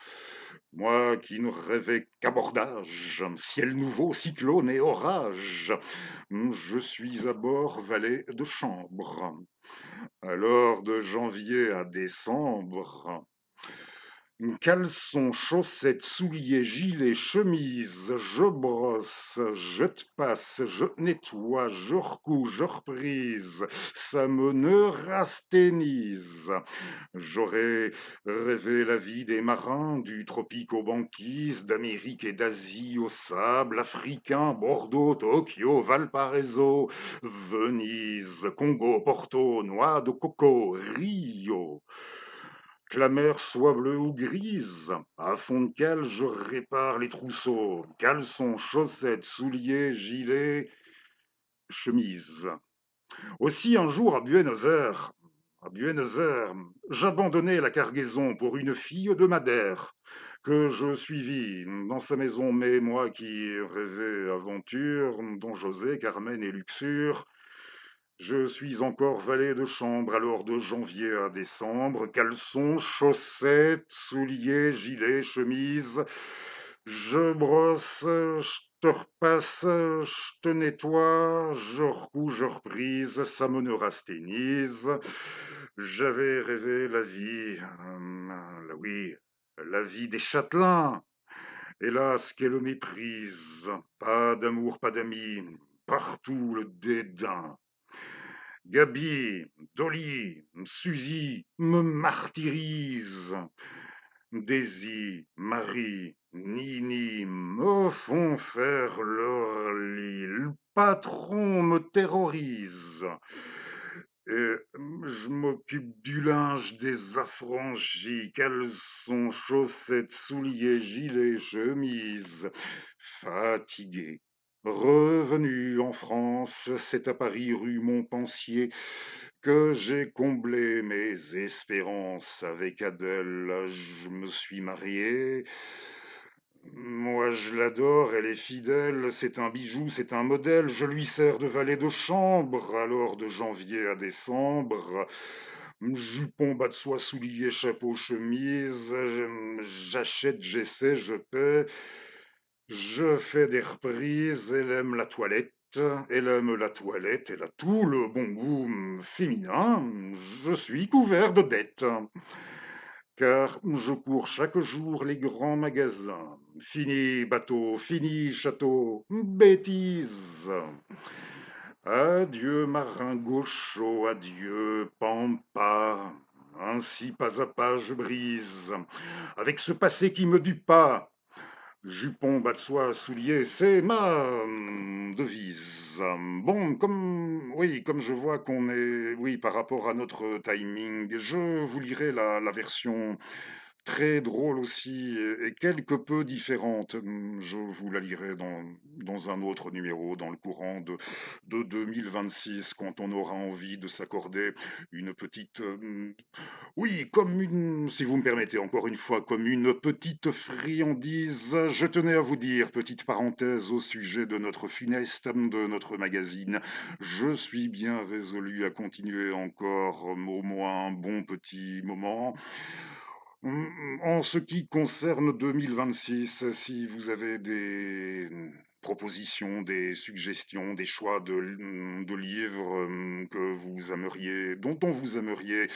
Moi qui ne rêvais qu'abordage, ciel nouveau, cyclone et orage. Je suis à bord valet de chambre. Alors de janvier à décembre, caleçon, chaussettes, souliers, gilets, chemise, je brosse, je te passe, je nettoie, je recouds, je reprise, ça me neurasthénise. J'aurais rêvé la vie des marins, du tropique aux banquises, d'Amérique et d'Asie au sable africain, Bordeaux, Tokyo, Valparaiso, Venise, Congo, Porto, noix de coco, Rio. Que la mer soit bleue ou grise, à fond de cale, je répare les trousseaux, caleçons, chaussettes, souliers, gilets, chemise. Aussi un jour à Buenos Aires, j'abandonnai la cargaison pour une fille de Madère que je suivis dans sa maison, mais moi qui rêvais aventure, dont José, Carmen et luxure, je suis encore valet de chambre, alors de janvier à décembre, caleçons, chaussettes, souliers, gilets, chemise. Je brosse, je te repasse, je te nettoie, je recouds, je reprise, ça me neurasthénise. J'avais rêvé la vie, oui, la vie des châtelains. Hélas, quelle méprise, pas d'amour, pas d'amis, partout le dédain. Gabi, Dolly, Suzy me martyrisent. Daisy, Marie, Nini me font faire leur lit. Le patron me terrorise. Et je m'occupe du linge des affranchis, caleçons, chaussettes, souliers, gilets, chemises. Fatigué. Revenu en France, c'est à Paris rue Montpensier que j'ai comblé mes espérances avec Adèle. Je me suis marié. Moi, je l'adore, elle est fidèle, c'est un bijou, c'est un modèle. Je lui sers de valet de chambre, alors de janvier à décembre. Jupon, bas de soie, souliers, chapeau, chemise. J'achète, j'essaie, je paie. Je fais des reprises, elle aime la toilette. Elle aime la toilette, elle a tout le bon goût féminin. Je suis couvert de dettes car je cours chaque jour les grands magasins. Fini bateau, fini château, bêtise. Adieu marin gaucho, adieu pampa. Ainsi pas à pas je brise, avec ce passé qui me dupe pas. Jupon, bas de soie, souliers, c'est ma devise. Bon, oui, comme je vois qu'on est, oui, par rapport à notre timing, je vous lirai la version très drôle aussi et quelque peu différente. Je vous la lirai dans un autre numéro, dans le courant de 2026, quand on aura envie de s'accorder une petite, oui, comme une, si vous me permettez encore une fois, comme une petite friandise. Je tenais à vous dire, petite parenthèse au sujet de notre funeste, de notre magazine, je suis bien résolu à continuer encore au moins un bon petit moment. En ce qui concerne 2026, si vous avez des propositions, des suggestions, des choix de livres, que vous aimeriez dont vous aimeriez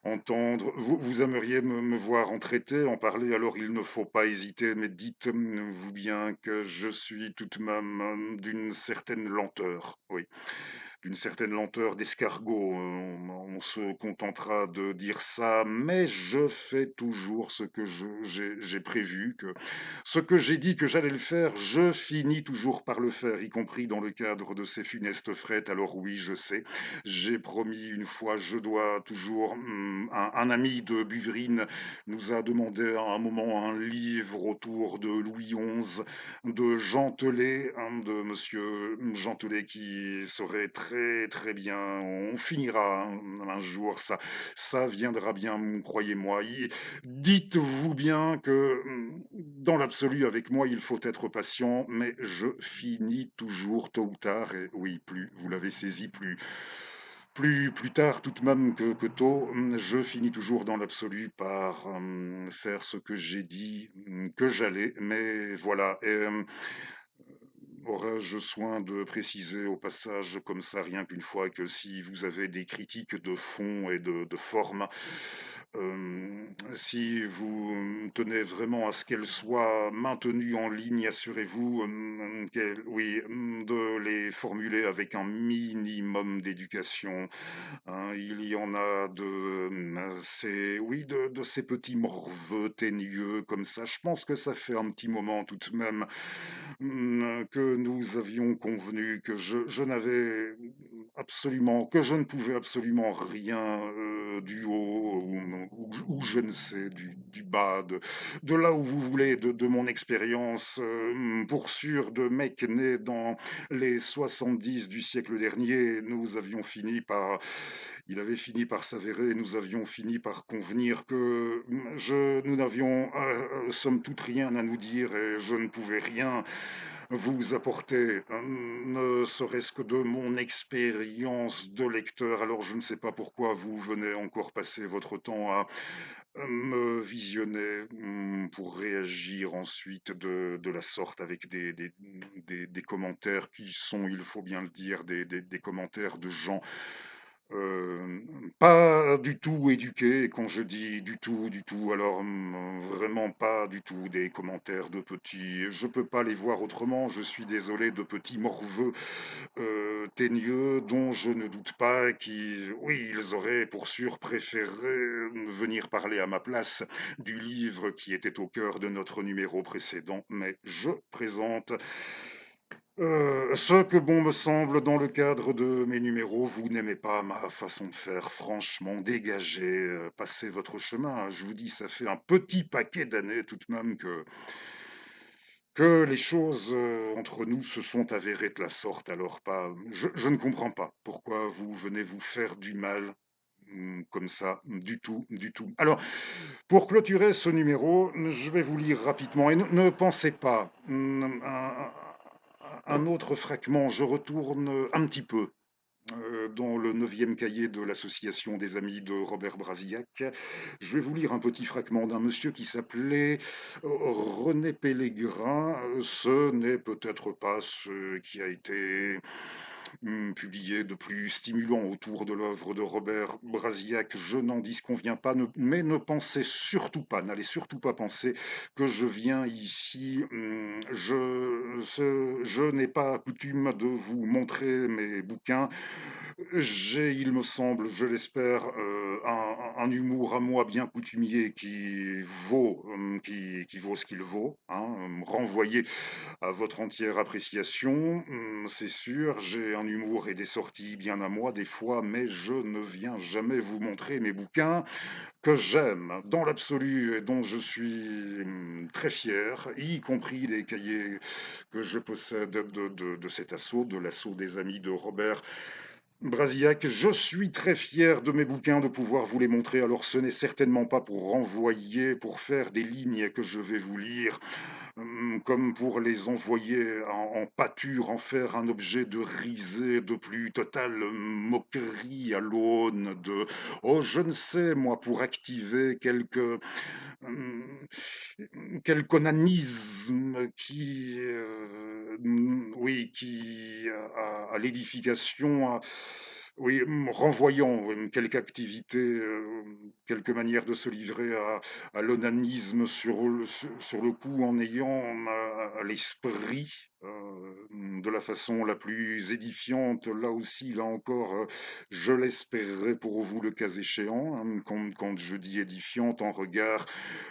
entendre. Vous aimeriez me voir en traiter, en parler, alors il ne faut pas hésiter, mais dites-vous bien que je suis tout de même, d'une certaine lenteur, oui, d'une certaine lenteur d'escargot, on se contentera de dire ça, mais je fais toujours ce que j'ai prévu, que ce que j'ai dit que j'allais le faire, je finis toujours par le faire, y compris dans le cadre de ces funestes frettes. Alors oui, je sais, j'ai promis une fois, je dois toujours, un ami de Buvrine nous a demandé à un moment un livre autour de Louis XI, de Gentelet, hein, de monsieur Gentelet qui serait très, très bien. On finira, hein, un jour, ça viendra bien, croyez-moi. Dites-vous bien que, dans l'absolu, avec moi, il faut être patient, mais je finis toujours tôt ou tard et oui, plus vous l'avez saisi, plus tard tout de même que tôt, je finis toujours dans l'absolu par, faire ce que j'ai dit, que j'allais, mais voilà. Aurais-je soin de préciser au passage, comme ça, rien qu'une fois, que si vous avez des critiques de fond et de forme, si vous, tenez vraiment à ce qu'elles soient maintenues en ligne, assurez-vous, oui, de les formuler avec un minimum d'éducation, hein. Il y en a ces oui, de ces petits morveux teigneux comme ça. Je pense que ça fait un petit moment tout de même, que nous avions convenu que je n'avais absolument que je ne pouvais absolument rien, du haut ou je ne sais, du bas, de là où vous voulez, de mon expérience, pour sûr, de mec né dans les 70 du siècle dernier, il avait fini par s'avérer, nous avions fini par convenir que, nous n'avions, somme toute rien à nous dire et je ne pouvais rien vous apporter, ne serait-ce que de mon expérience de lecteur. Alors je ne sais pas pourquoi vous venez encore passer votre temps à, me visionner, pour réagir ensuite de la sorte avec des commentaires qui sont, il faut bien le dire, des commentaires de gens pas du tout éduqués. Et quand je dis du tout, alors, vraiment pas du tout des commentaires de petits je peux pas les voir autrement, je suis désolé, de petits morveux, teigneux dont je ne doute pas oui, ils auraient pour sûr préféré, venir parler à ma place du livre qui était au cœur de notre numéro précédent, mais je présente ce que bon me semble dans le cadre de mes numéros. Vous n'aimez pas ma façon de faire, franchement, dégagez, passez votre chemin. Je vous dis, ça fait un petit paquet d'années tout de même que les choses, entre nous se sont avérées de la sorte, alors pas je ne comprends pas pourquoi vous venez vous faire du mal, comme ça, du tout, du tout. Alors, pour clôturer ce numéro, je vais vous lire rapidement et ne pensez pas, un autre fragment. Je retourne un petit peu dans le neuvième cahier de l'association des amis de Robert Brasillac. Je vais vous lire un petit fragment d'un monsieur qui s'appelait René Pélégrin. Ce n'est peut-être pas ce qui a été publié de plus stimulant autour de l'œuvre de Robert Brasillac. Je n'en disconviens pas, mais ne pensez surtout pas, n'allez surtout pas penser que je viens ici. Je n'ai pas coutume de vous montrer mes bouquins. J'ai, il me semble, je l'espère, un humour à moi bien coutumier qui vaut ce qu'il vaut, hein, renvoyé à votre entière appréciation, c'est sûr. J'ai un humour et des sorties bien à moi des fois, mais je ne viens jamais vous montrer mes bouquins que j'aime dans l'absolu et dont je suis, très fier, y compris les cahiers que je possède de cet assaut, de l'assaut des amis de Robert Brasillac. Je suis très fier de mes bouquins, de pouvoir vous les montrer. Alors ce n'est certainement pas pour renvoyer, pour faire des lignes que je vais vous lire, comme pour les envoyer en pâture, en faire un objet de risée, de plus totale moquerie à l'aune de, oh, je ne sais moi, pour activer quelque onanisme qui oui, qui à l'édification, oui, renvoyant, quelque activité, quelque manière de se livrer à l'onanisme sur le coup, en ayant à l'esprit, de la façon la plus édifiante, là aussi, là encore, je l'espérerai pour vous le cas échéant, hein, quand je dis édifiante, en regard,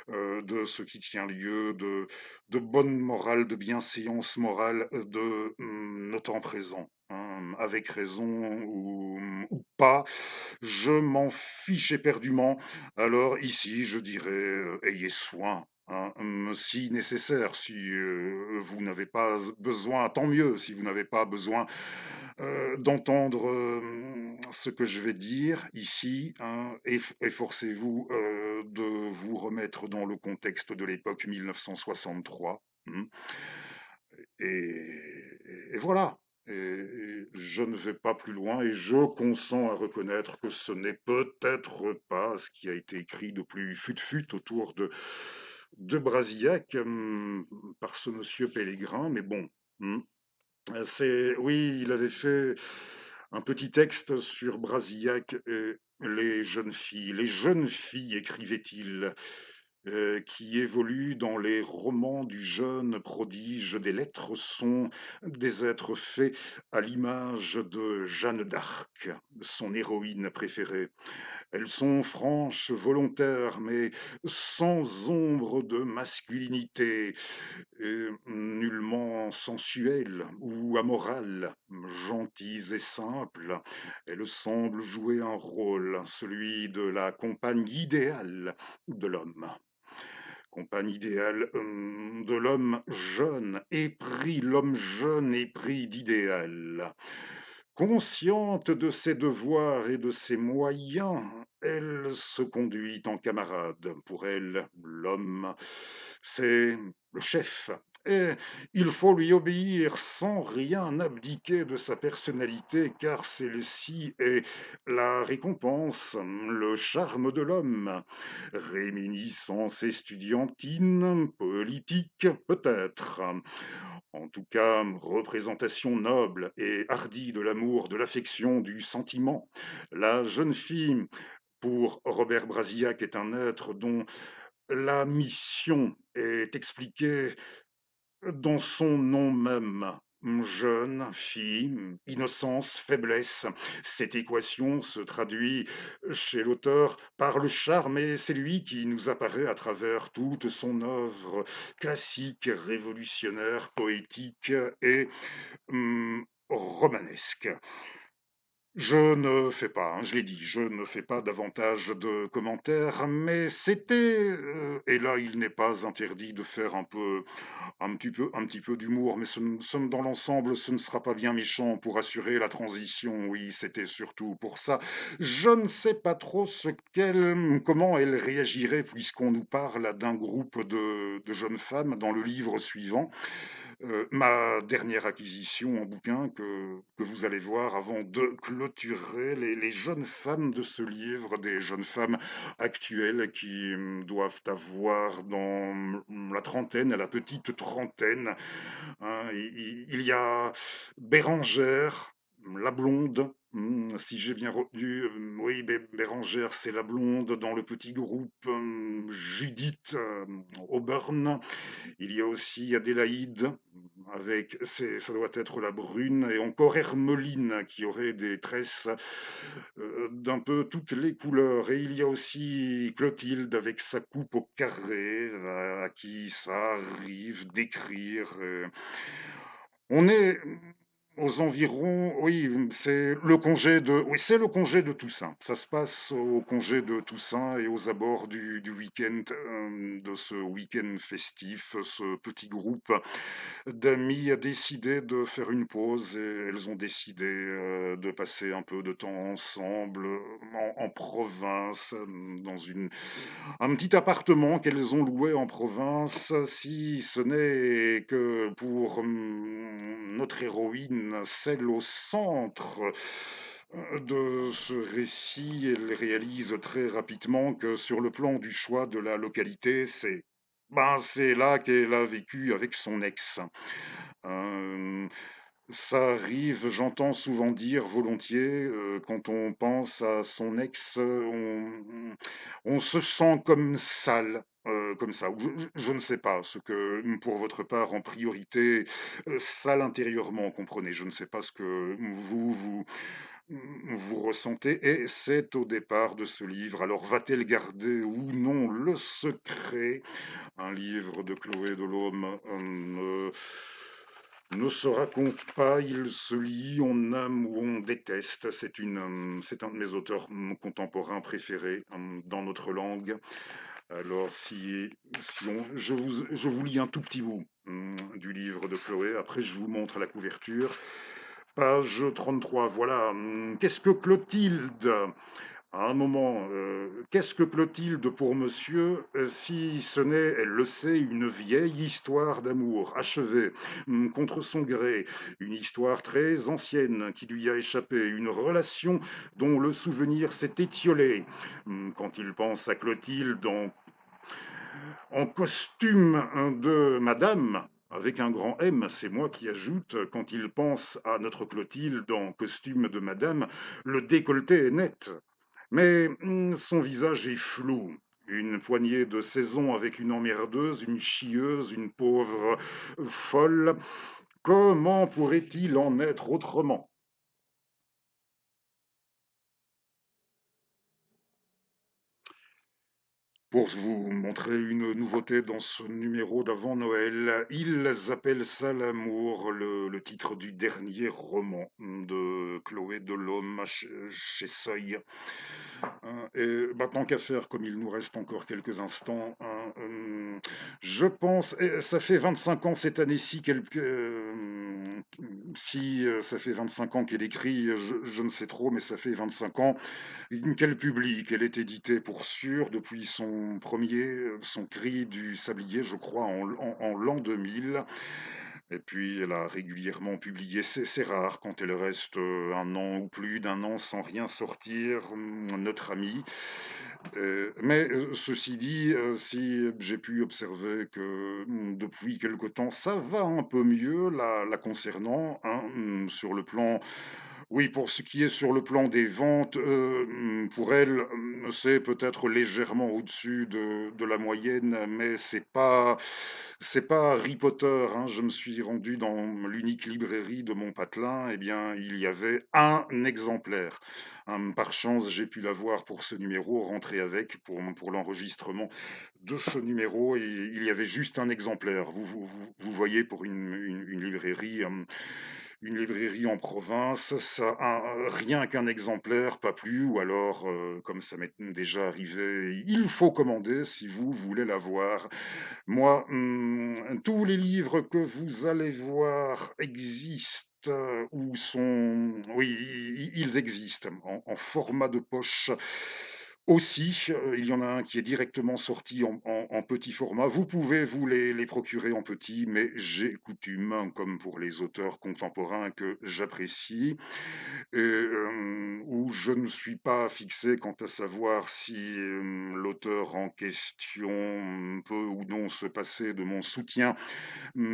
de ce qui tient lieu de bonne morale, de bienséance morale, de, nos temps présents, hein, avec raison ou pas, je m'en fiche éperdument. Alors ici, je dirais, ayez soin, hein, si nécessaire. Si, vous n'avez pas besoin, tant mieux. Si vous n'avez pas besoin, d'entendre, ce que je vais dire ici, hein, efforcez-vous, de vous remettre dans le contexte de l'époque 1963, mmh, et voilà. Et je ne vais pas plus loin et je consens à reconnaître que ce n'est peut-être pas ce qui a été écrit de plus fut-fut autour de Brasillac, par ce monsieur Pellegrin, mais bon, mmh. C'est oui, il avait fait un petit texte sur Brasillac et les jeunes filles. Les jeunes filles, écrivait-il, qui évoluent dans les romans du jeune prodige des lettres sont des êtres faits à l'image de Jeanne d'Arc, son héroïne préférée. Elles sont franches, volontaires, mais sans ombre de masculinité, nullement sensuelles ou amorales, gentilles et simples. Elles semblent jouer un rôle, celui de la compagne idéale de l'homme. Compagne idéale, de l'homme jeune épris d'idéal. Consciente de ses devoirs et de ses moyens, elle se conduit en camarade. Pour elle, l'homme, c'est le chef. Et il faut lui obéir sans rien abdiquer de sa personnalité, car celle-ci est la récompense, le charme de l'homme. Réminiscence estudiantine, politique, peut-être. En tout cas, représentation noble et hardie de l'amour, de l'affection, du sentiment. La jeune fille, pour Robert Brasillac, est un être dont la mission est expliquée dans son nom même. Jeune, fille, innocence, faiblesse. Cette équation se traduit chez l'auteur par le charme et c'est lui qui nous apparaît à travers toute son œuvre classique, révolutionnaire, poétique et romanesque. Je ne fais pas, hein, je l'ai dit, je ne fais pas davantage de commentaires, mais c'était, et là il n'est pas interdit de faire un petit peu d'humour, mais dans l'ensemble, ce ne sera pas bien méchant pour assurer la transition. Oui, c'était surtout pour ça. Je ne sais pas trop comment elle réagirait puisqu'on nous parle d'un groupe de jeunes femmes dans le livre suivant. Ma dernière acquisition en bouquin que vous allez voir avant de clôturer les jeunes femmes de ce livre, des jeunes femmes actuelles qui doivent avoir dans la trentaine, à la petite trentaine, hein. Il y a Bérangère, la blonde, si j'ai bien retenu, oui, Bérangère, c'est la blonde dans le petit groupe, Judith, Auburn. Il y a aussi Adélaïde, ça doit être la brune, et encore Hermeline, qui aurait des tresses d'un peu toutes les couleurs. Et il y a aussi Clotilde avec sa coupe au carré, à qui ça arrive d'écrire. On est aux environs, oui, c'est le congé de Toussaint. Ça se passe au congé de Toussaint et aux abords du week-end, de ce week-end festif. Ce petit groupe d'amis a décidé de faire une pause et elles ont décidé, de passer un peu de temps ensemble, en province, dans un petit appartement qu'elles ont loué en province, si ce n'est que pour, notre héroïne, celle au centre, de ce récit, elle réalise très rapidement que sur le plan du choix de la localité, c'est là qu'elle a vécu avec son ex. Hem, Ça arrive, j'entends souvent dire volontiers, quand on pense à son ex, on se sent comme sale, comme ça, ou je ne sais pas ce que, pour votre part, en priorité, sale intérieurement, comprenez? Je ne sais pas ce que vous ressentez, et c'est au départ de ce livre. Alors va-t-elle garder ou non le secret? Un livre de Chloé Delhomme, ne se raconte pas, il se lit, on aime ou on déteste. C'est un de mes auteurs, contemporains préférés, dans notre langue. Alors je vous lis un tout petit bout, du livre de Chloé, après je vous montre la couverture. Page 33, voilà. Qu'est-ce que Clotilde? À un moment, qu'est-ce que Clotilde pour monsieur, si ce n'est, elle le sait, une vieille histoire d'amour achevée, contre son gré, une histoire très ancienne qui lui a échappé, une relation dont le souvenir s'est étiolé. Quand il pense à Clotilde en costume, de madame, avec un grand M, c'est moi qui ajoute, quand il pense à notre Clotilde en costume de madame, le décolleté est net. Mais son visage est flou. Une poignée de saisons avec une emmerdeuse, une chieuse, une pauvre folle. Comment pourrait-il en être autrement? Pour vous montrer une nouveauté dans ce numéro d'avant Noël, ils appellent ça l'amour, le titre du dernier roman de Chloé Delhomme chez Seuil. Et bah, tant qu'à faire, comme il nous reste encore quelques instants, je pense, et ça fait 25 ans cette année-ci si ça fait 25 ans qu'elle écrit, je ne sais trop, mais ça fait 25 ans qu'elle publie, qu'elle est éditée pour sûr depuis son Cri du Sablier, je crois, en l'an 2000. Et puis, elle a régulièrement publié. C'est rare quand elle reste un an ou plus d'un an sans rien sortir, notre amie. Mais ceci dit, si j'ai pu observer que depuis quelque temps, ça va un peu mieux la concernant, hein, sur le plan, oui, pour ce qui est sur le plan des ventes, pour elle, c'est peut-être légèrement au-dessus de la moyenne, mais c'est pas Harry Potter, hein. Je me suis rendu dans l'unique librairie de mon patelin, eh bien, il y avait un exemplaire. Par chance, j'ai pu l'avoir pour ce numéro, rentrer avec pour l'enregistrement de ce numéro, et il y avait juste un exemplaire. Vous voyez, pour une librairie en province, ça a rien qu'un exemplaire, pas plus, ou alors, comme ça m'est déjà arrivé, il faut commander si vous voulez l'avoir. Moi, tous les livres que vous allez voir existent, ou sont, oui, ils existent en format de poche aussi. Il y en a un qui est directement sorti en petit format. Vous pouvez vous les procurer en petit, mais j'ai coutume, hein, comme pour les auteurs contemporains que j'apprécie, et où je ne suis pas fixé quant à savoir si, l'auteur en question, peut ou non se passer de mon soutien,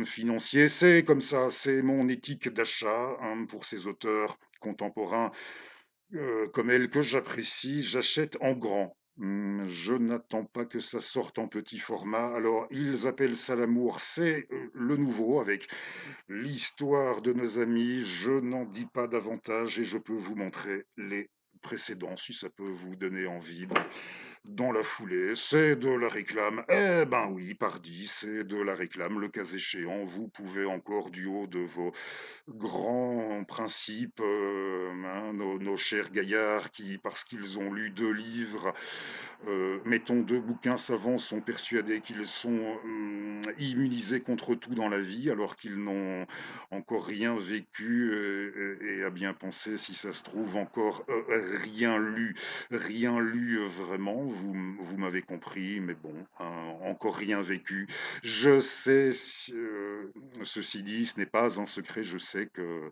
financier. C'est comme ça, c'est mon éthique d'achat, hein, pour ces auteurs contemporains, comme elle, que j'apprécie, j'achète en grand. Je n'attends pas que ça sorte en petit format. Alors, ils appellent ça l'amour, c'est, le nouveau, avec l'histoire de nos amis. Je n'en dis pas davantage, et je peux vous montrer les précédents si ça peut vous donner envie dans la foulée. C'est de la réclame. Eh ben oui, pardi, c'est de la réclame. Le cas échéant, vous pouvez encore, du haut de vos grands principes, hein, nos chers gaillards qui, parce qu'ils ont lu 2 livres, mettons 2 bouquins savants, sont persuadés qu'ils sont, immunisés contre tout dans la vie, alors qu'ils n'ont encore rien vécu, et à bien penser, si ça se trouve, encore, rien lu, vraiment. Vous m'avez compris, mais bon, hein, encore rien vécu. Je sais, ceci dit, ce n'est pas un secret, je sais que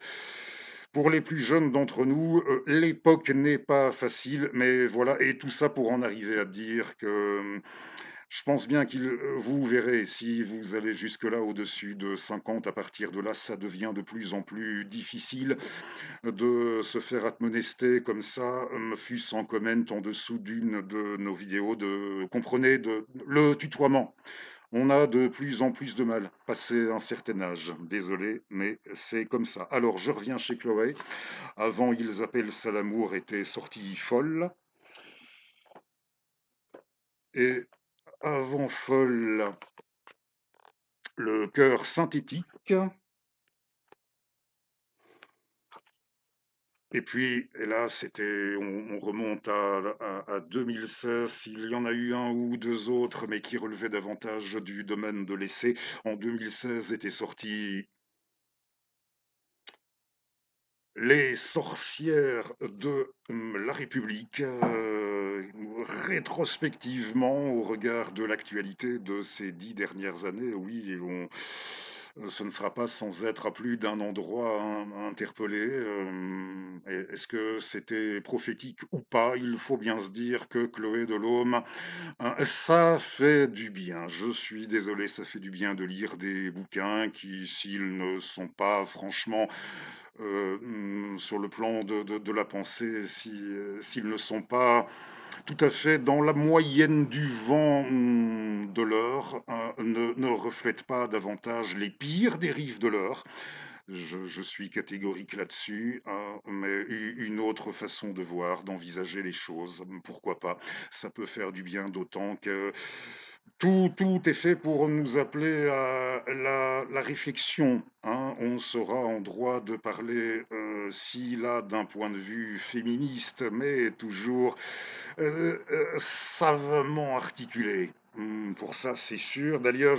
pour les plus jeunes d'entre nous, l'époque n'est pas facile, mais voilà, et tout ça pour en arriver à dire que, Je pense bien vous verrez, si vous allez jusque-là, au-dessus de 50, à partir de là, ça devient de plus en plus difficile de se faire admonester comme ça, fût-ce en comment en dessous d'une de nos vidéos de comprenez, de le tutoiement. On a de plus en plus de mal, passé un certain âge. Désolé, mais c'est comme ça. Alors, je reviens chez Chloé. Avant, Ils appellent ça l'amour était sorti folle. Et avant folle, le cœur synthétique. Et puis, et là, on remonte à 2016. Il y en a eu un ou deux autres, mais qui relevaient davantage du domaine de l'essai. En 2016 était sorti Les sorcières de la République, rétrospectivement, au regard de l'actualité de ces 10 dernières années, oui, ce ne sera pas sans être à plus d'un endroit interpellé. Est-ce que c'était prophétique ou pas? Il faut bien se dire que Chloé Delhomme, ça fait du bien. Je suis désolé, ça fait du bien de lire des bouquins qui, s'ils ne sont pas franchement sur le plan de la pensée, s'ils ne sont pas tout à fait dans la moyenne du vent de l'heure, ne reflètent pas davantage les pires dérives de l'heure. Je suis catégorique là-dessus, mais une autre façon de voir, d'envisager les choses, pourquoi pas? Ça peut faire du bien, d'autant que tout est fait pour nous appeler à la réflexion, hein. On sera en droit de parler, si là, d'un point de vue féministe, mais toujours, savamment articulé. Pour ça, c'est sûr. D'ailleurs,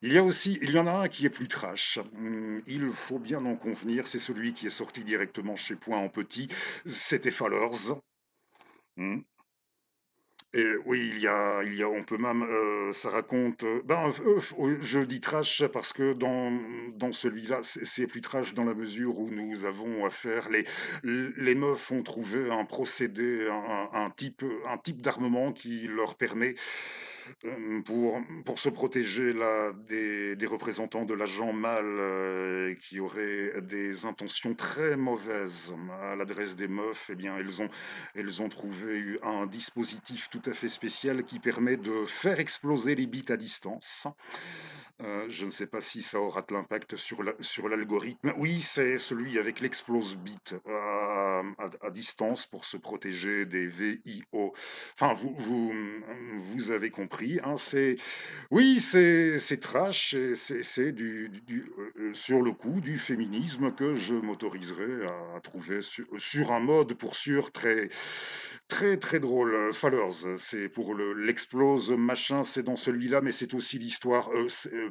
il y en a un qui est plus trash. Il faut bien en convenir, c'est celui qui est sorti directement chez Point en petit, c'était Fallers. Mmh. Et oui, on peut même, ça raconte, je dis trash parce que dans celui-là, c'est plus trash dans la mesure où nous avons affaire les meufs ont trouvé un procédé, un type d'armement qui leur permet, pour se protéger là des représentants de l'agent mâle, qui auraient des intentions très mauvaises à l'adresse des meufs. Eh bien, elles ont trouvé un dispositif tout à fait spécial qui permet de faire exploser les bits à distance. Je ne sais pas si ça aura de l'impact sur l'algorithme. Oui, c'est celui avec l'explose bit à distance pour se protéger des VIO. Enfin, vous avez compris, hein, oui, c'est trash et c'est sur le coup, du féminisme que je m'autoriserais à trouver sur un mode, pour sûr, très très, très drôle. Fallers, c'est pour l'explose machin, c'est dans celui-là, mais c'est aussi l'histoire,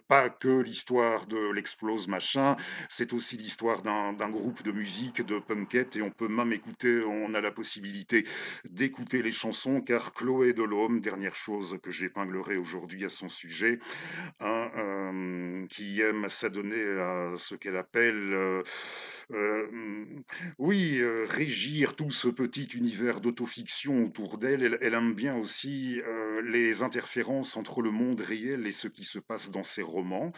pas que l'histoire de l'explose machin, c'est aussi l'histoire d'un groupe de musique, de punkette, et on a la possibilité d'écouter les chansons, car Chloé Delhomme, dernière chose que j'épinglerai aujourd'hui à son sujet, hein, qui aime s'adonner à ce qu'elle appelle, oui, régir tout ce petit univers d'autofiction autour d'elle. Elle aime bien aussi, les interférences entre le monde réel et ce qui se passe dans ses romans,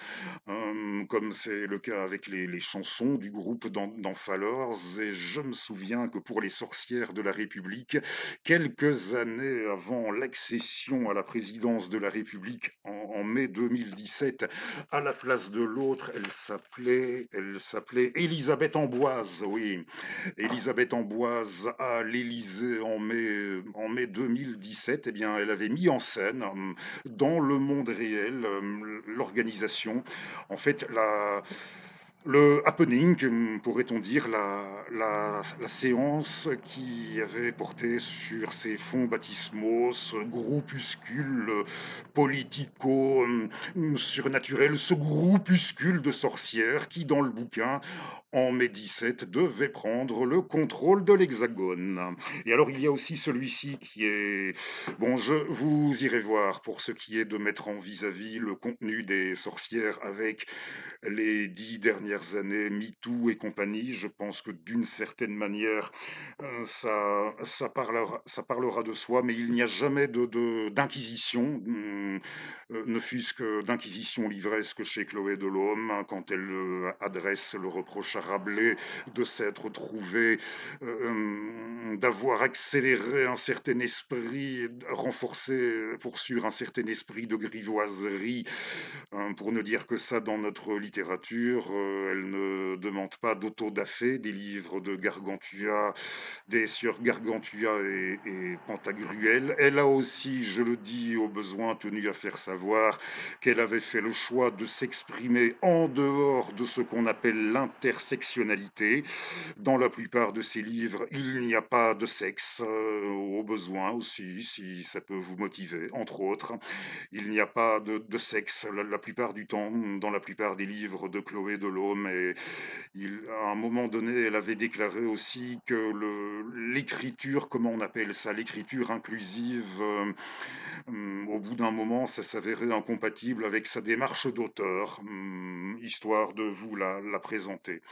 comme c'est le cas avec les chansons du groupe dans Fallers. Et je me souviens que pour les sorcières de la République, quelques années avant l'accession à la présidence de la République en mai 2017, à la place de l'autre, elle s'appelait Élisabeth Amboise, oui. Élisabeth Amboise à l'Élysée en mai 2017, eh bien, elle avait mis en scène, dans le monde réel, l'organisation, en fait, le happening, pourrait-on dire, la séance qui avait porté sur ces fonds baptismaux, ce groupuscule politico surnaturel, ce groupuscule de sorcières qui, dans le bouquin, en mai 17, devait prendre le contrôle de l'Hexagone. Et alors, il y a aussi celui-ci qui est... Bon, vous irez voir pour ce qui est de mettre en vis-à-vis le contenu des sorcières avec les 10 dernières dernières années, MeToo et compagnie, je pense que d'une certaine manière, ça parlera de soi, mais il n'y a jamais d'inquisition, ne fût-ce que d'inquisition livresque chez Chloé Delhomme, hein, quand elle, adresse le reproche à Rabelais de s'être trouvé, d'avoir accéléré un certain esprit, renforcé pour sûr un certain esprit de grivoiserie, pour ne dire que ça dans notre littérature. Elle ne demande pas d'autodafé des livres de Gargantua, des sieurs Gargantua et Pantagruel. Elle a aussi, je le dis au besoin, tenu à faire savoir qu'elle avait fait le choix de s'exprimer en dehors de ce qu'on appelle l'intersectionnalité. Dans la plupart de ses livres, il n'y a pas de sexe, au besoin aussi, si ça peut vous motiver, entre autres. Il n'y a pas de sexe la plupart du temps, dans la plupart des livres de Chloé Delhomme. Et à un moment donné, elle avait déclaré aussi que l'écriture, comment on appelle ça, l'écriture inclusive, au bout d'un moment, ça s'avérait incompatible avec sa démarche d'auteur, histoire de vous la présenter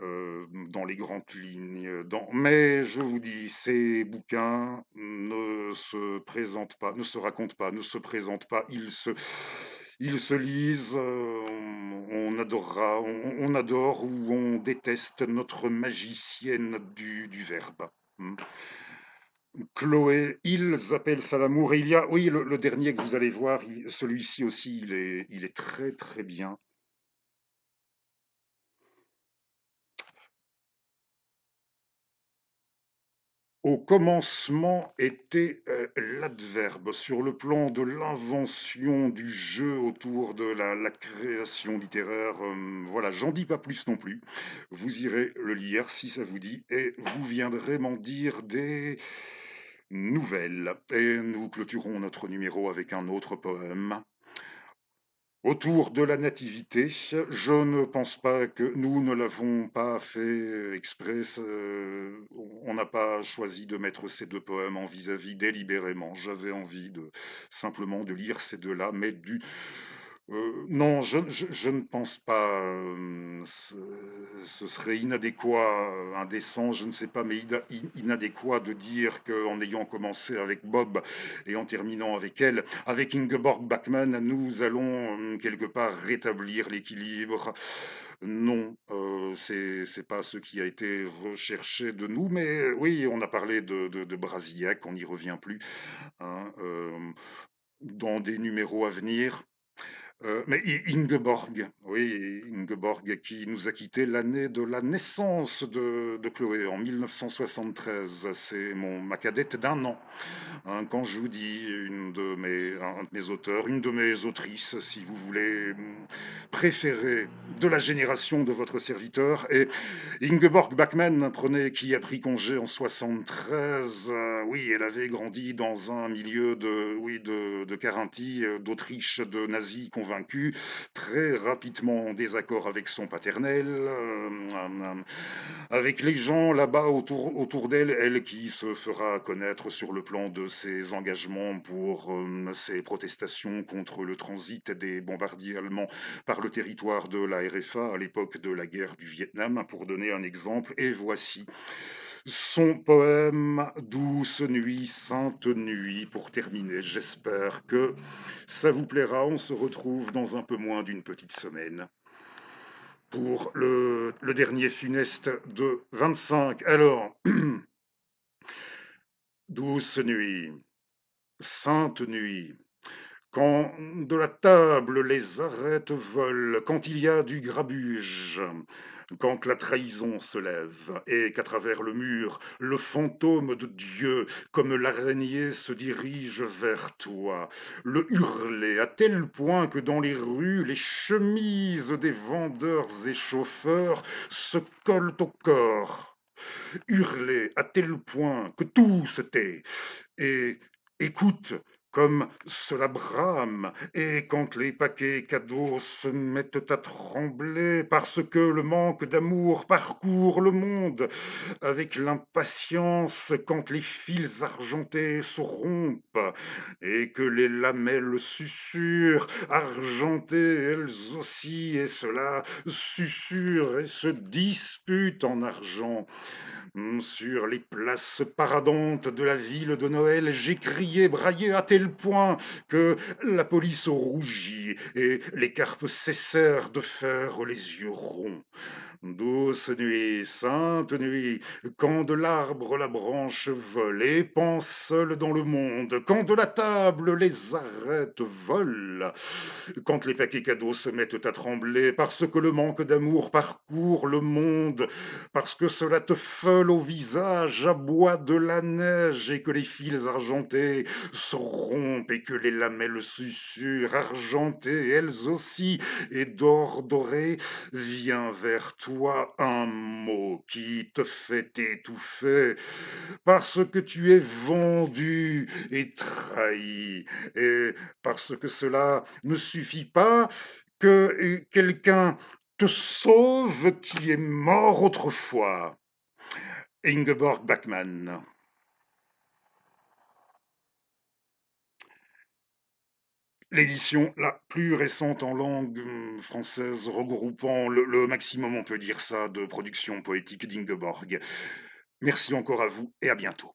dans les grandes lignes. Mais je vous dis, ces bouquins ne se présentent pas, ne se racontent pas, ne se présentent pas, ils se lisent, on adorera, on adore ou on déteste notre magicienne du verbe. Mm. Chloé, ils appellent ça l'amour. Et il y a, oui, le dernier que vous allez voir, celui-ci aussi, il est très très bien. Au commencement était, l'adverbe sur le plan de l'invention du jeu autour de la création littéraire, voilà, j'en dis pas plus non plus. Vous irez le lire si ça vous dit et vous viendrez m'en dire des nouvelles et nous clôturons notre numéro avec un autre poème. Autour de la nativité, je ne pense pas que nous ne l'avons pas fait exprès. On n'a pas choisi de mettre ces deux poèmes en vis-à-vis délibérément. J'avais envie de simplement de lire ces deux-là, mais non, je ne pense pas. Ce serait inadéquat, indécent, je ne sais pas, mais inadéquat de dire qu'en ayant commencé avec Bob et en terminant avec elle, avec Ingeborg Bachmann, nous allons quelque part rétablir l'équilibre. Non, c'est pas ce qui a été recherché de nous, mais oui, on a parlé de Brasillac, on n'y revient plus, hein, dans des numéros à venir. Mais Ingeborg, oui, Ingeborg qui nous a quittés l'année de la naissance de Chloé, en 1973. C'est ma cadette d'un an. Hein, quand je vous dis un de mes auteurs, une de mes autrices, si vous voulez, préférée de la génération de votre serviteur. Et Ingeborg Bachmann, qui a pris congé en 73, oui, elle avait grandi dans un milieu oui, de Carinthie, d'Autriche, de nazis convaincus, très rapidement en désaccord avec son paternel, avec les gens là-bas autour d'elle, elle qui se fera connaître sur le plan de ses engagements pour ses protestations contre le transit des bombardiers allemands par le territoire de la RFA à l'époque de la guerre du Vietnam, pour donner un exemple. Et voici son poème Douce nuit, sainte nuit, pour terminer. J'espère que ça vous plaira. On se retrouve dans un peu moins d'une petite semaine pour le dernier funeste de 25. Alors, douce nuit, sainte nuit, quand de la table les arêtes volent, quand il y a du grabuge, quand la trahison se lève, et qu'à travers le mur, le fantôme de Dieu, comme l'araignée, se dirige vers toi, le hurler à tel point que dans les rues, les chemises des vendeurs et chauffeurs se collent au corps, hurler à tel point que tout se tait, et écoute comme cela brame, et quand les paquets cadeaux se mettent à trembler, parce que le manque d'amour parcourt le monde, avec l'impatience quand les fils argentés se rompent, et que les lamelles susurrent, argentées elles aussi, et cela susurre et se dispute en argent. Sur les places paradantes de la ville de Noël, j'ai crié, braillé à tel point que la police rougit et les carpes cessèrent de faire les yeux ronds. Douce nuit, sainte nuit, quand de l'arbre la branche vole et pense seul dans le monde, quand de la table les arêtes volent, quand les paquets cadeaux se mettent à trembler, parce que le manque d'amour parcourt le monde, parce que cela te feule au visage, aboie de la neige et que les fils argentés se rompent et que les lamelles susurrent, argentées elles aussi, et d'or doré vient vers toi un mot qui te fait étouffer, parce que tu es vendu et trahi, et parce que cela ne suffit pas que quelqu'un te sauve qui est mort autrefois. Ingeborg Bachmann. L'édition la plus récente en langue française, regroupant le maximum, on peut dire ça, de production poétique d'Ingeborg. Merci encore à vous et à bientôt.